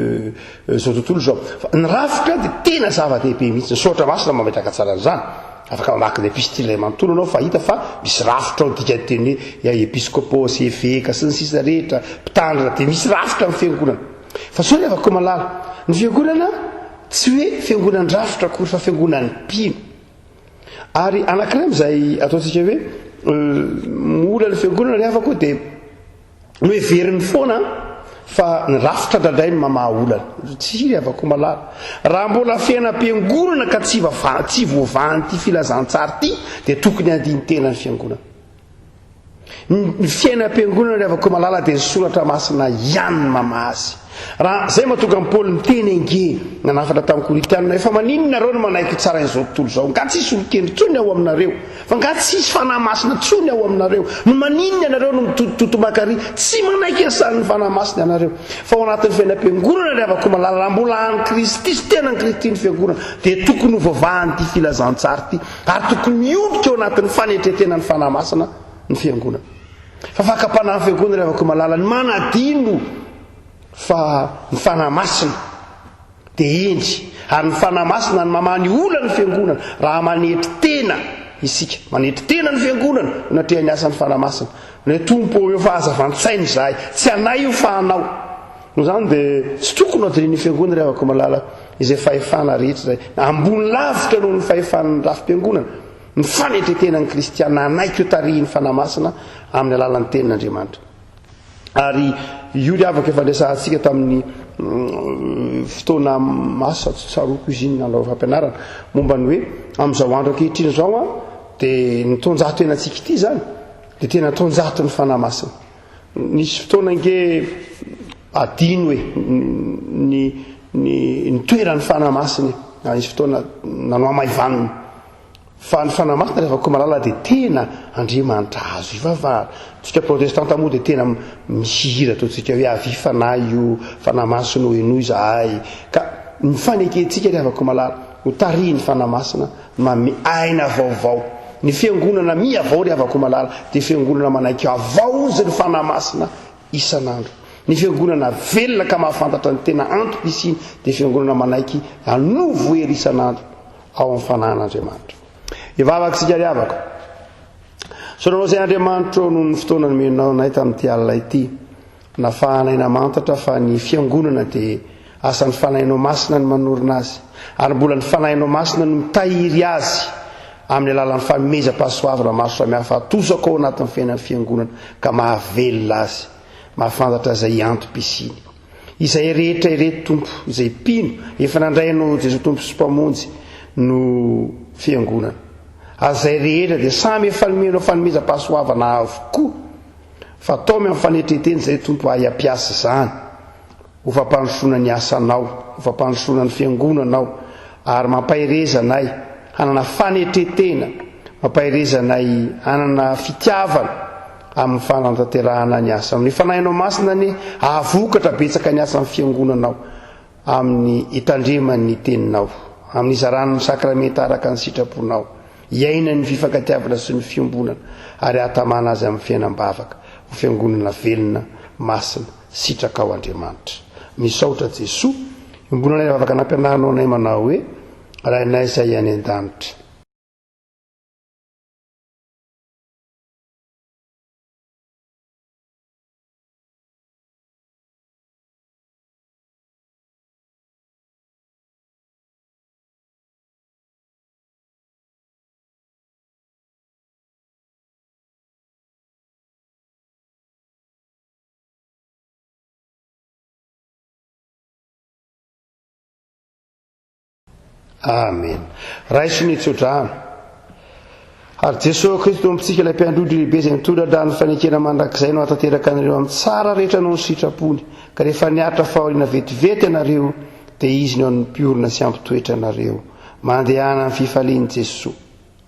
zao tontolo zao. Ny rafitra dia tena zava-dehibe mihitsy sotra masina mametraka tsara an'izany afaka mamaky ny epistile manontolo anao fa hita fa misy rafitra ao dika teny hoe episkopos eveka sy ny sisa rehetra mpitandrina dia misy rafitra amin'ny fiangonana fa sao rehefa ko malala ny fiangonana tsy hoe fiangonan-drafitra akory fa fiangonan'ny mpino ary anankiray amin'izay ataontsika hoe mola ny fiangonana rehefa koa dia no heveriny foana fa ny rafitra ndraindray ny mamaha olana tsy rehefa ko malala raha mbola fiainam-piangonana ka tsy voavahan'ity filazantsara ity dia tokony andiny tena ny fiangonana ny fiainam-piangonana rehefa malala dia nysoratra masina ihany mamazy raha zay mahatonga amin'ny Paoly miteny ange nanafatra tamin'ny Korintiana efa maninona nareo no manaiky tsara izao tontolo zao nga tsisy olon-kely tsony ao aminareo fa nga tsisy fanahy masina tsony ao aminareo no maninona ianareo no mitotomakary tsy manaiky asan'ny fanahy masina ianareo fa ao anatin'ny fiainam-piangonana rehefa malala raha mbola any Kristy sy tena ny Kristy ny fiangonana dia tokony ho vavahany ty filazantsara ty ary tokony miodika ao anatin'ny fanetretena ny fanahy masina ny fiangonana fa fakapanahy fiangonana rehefa malala ny manadino fa ny fanahy masina dia endry ary ny fanahy masina ny mamany ola ny fiangonana raha manetry tena isika manetry tena ny fiangonana natrea ny asan'ny fanahy masina ny tompo eo fa azavan-tsainy zahay tsy anay io fa anao no zany dia tsy tokony adiriany fiangonana rehefa malala izay fahefana rehetra zay ambony lavitra noho ny fahefana ny rafim-piangonana ny fanetretena ny kristiana anaiky io tarihin'ny fanahy masina amin'ny alalan'ny tenin'Andriamanitra ary io ry avaka efa ndraisantsika tamin'ny fotoana masa tsaroko izy iny nanao fampianarana momba ny hoe amin'izao andro ankehitriny zao a dia nitonjato enantsika ity zany dia tena tonjato ny fanahy masina nisy fotoana nge adino hoe ny toeran'ny fanahy masina nisy fotoana nanoa maivaniny fa ny fanahy masina rehefa malala dia tena Andriamanitra azo ivavahana tsika protestanta moa dia tena mihira totsika hoe avy fanahy io fanahy masina ho enoy zahay ka ny fanekentsika rehefa malala ho tarihiny fanahy masina mame aina vaovao ny fiangonana miavao rehefa malala dia fiangonana manaiky avaozy ny fanahy masina isan'andro ny fiangonana velona ka mahafantatra ny tena antom-pisiny dia fiangonana manaiky anovo hery isan'andro ao amin'ny fanahin'Andriamanitra ivavaka sika ry avako sonanao zay Andriamanitra noho ny fotoana nomenao nay tamin'ity alina ity nafahanay namantatra fa ny fiangonana dia asan'ny fanahinao masina ny manorina azy ary mbola ny fanahinao masina no mitahiry azy amin'ny alalan'ny fanomezam-pahasoavana maro samihafa atosaka ao anatin'ny fiainan'ny fiangonana ka mahavelona azy mahafantatra zay antom-pisiny izay rehetra ireto tompo izay pino efa nandrainao Jesosy tompo sy mpamonjy no fiangonana azay rehetra dia samy efa nomenao fanomezam-pahasoavana avokoa fa atao amin'ny fanetreteny zay tompo ay ampiasa zany ho fampandrosoana ny asanao ho fampandrosoana ny fiangonanao ary mampahirezanay hanana fanetretena mampahirezanay hanana fitiavana amin'ny fanantanterahana ny asa ny fanahinao masina ny avokatra betsaka ny asan'ny fiangonanao amin'ny hitandremany teninao amin'ny izaran'ny sakramenta araka ny sitraponao iainany fifankatiavana sy ny fiombonana ary atamana azy amin'ny fiainam-bavaka ho fiangonana velona masina sitraka ao Andriamanitra misaotra Jesosy iombonanay vavaka nampianaranao anay manao hoe raha inay izay any an-danitra. Amen. Raisiny tsodrano ary Jesosy Kristy tompitsika ilay mpiandrodry lehibe izay mitondra-drano fanekena mandrakizay no atateraka anareo amin'ny tsara rehetra no ny sitrapony ka rehefa niatra fahoriana vetivety anareo dia izy no amin'ny mpiorina sy ampitoetra anareo mandehana amin'ny fifalian'i Jesosy.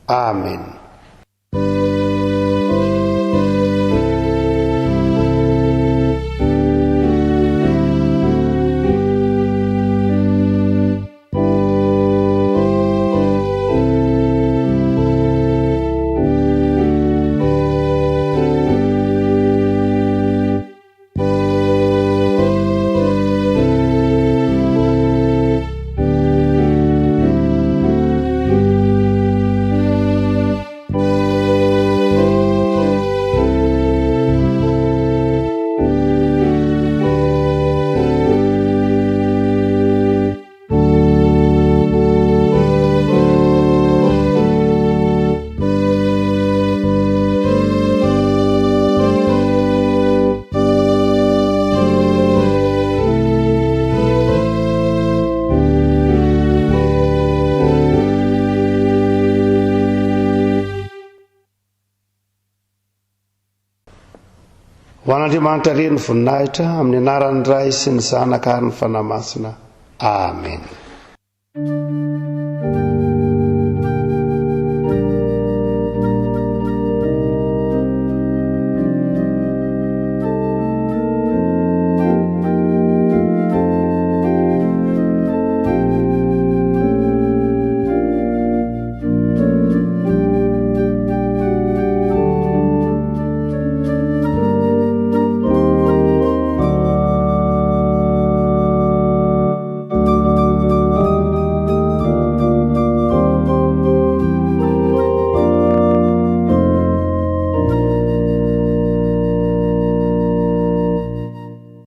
Amen. ho an'andriamanitra re ny voninahitra amin'ny anaran'ny ray sy ny zanaka ary ny fanahy masina amen.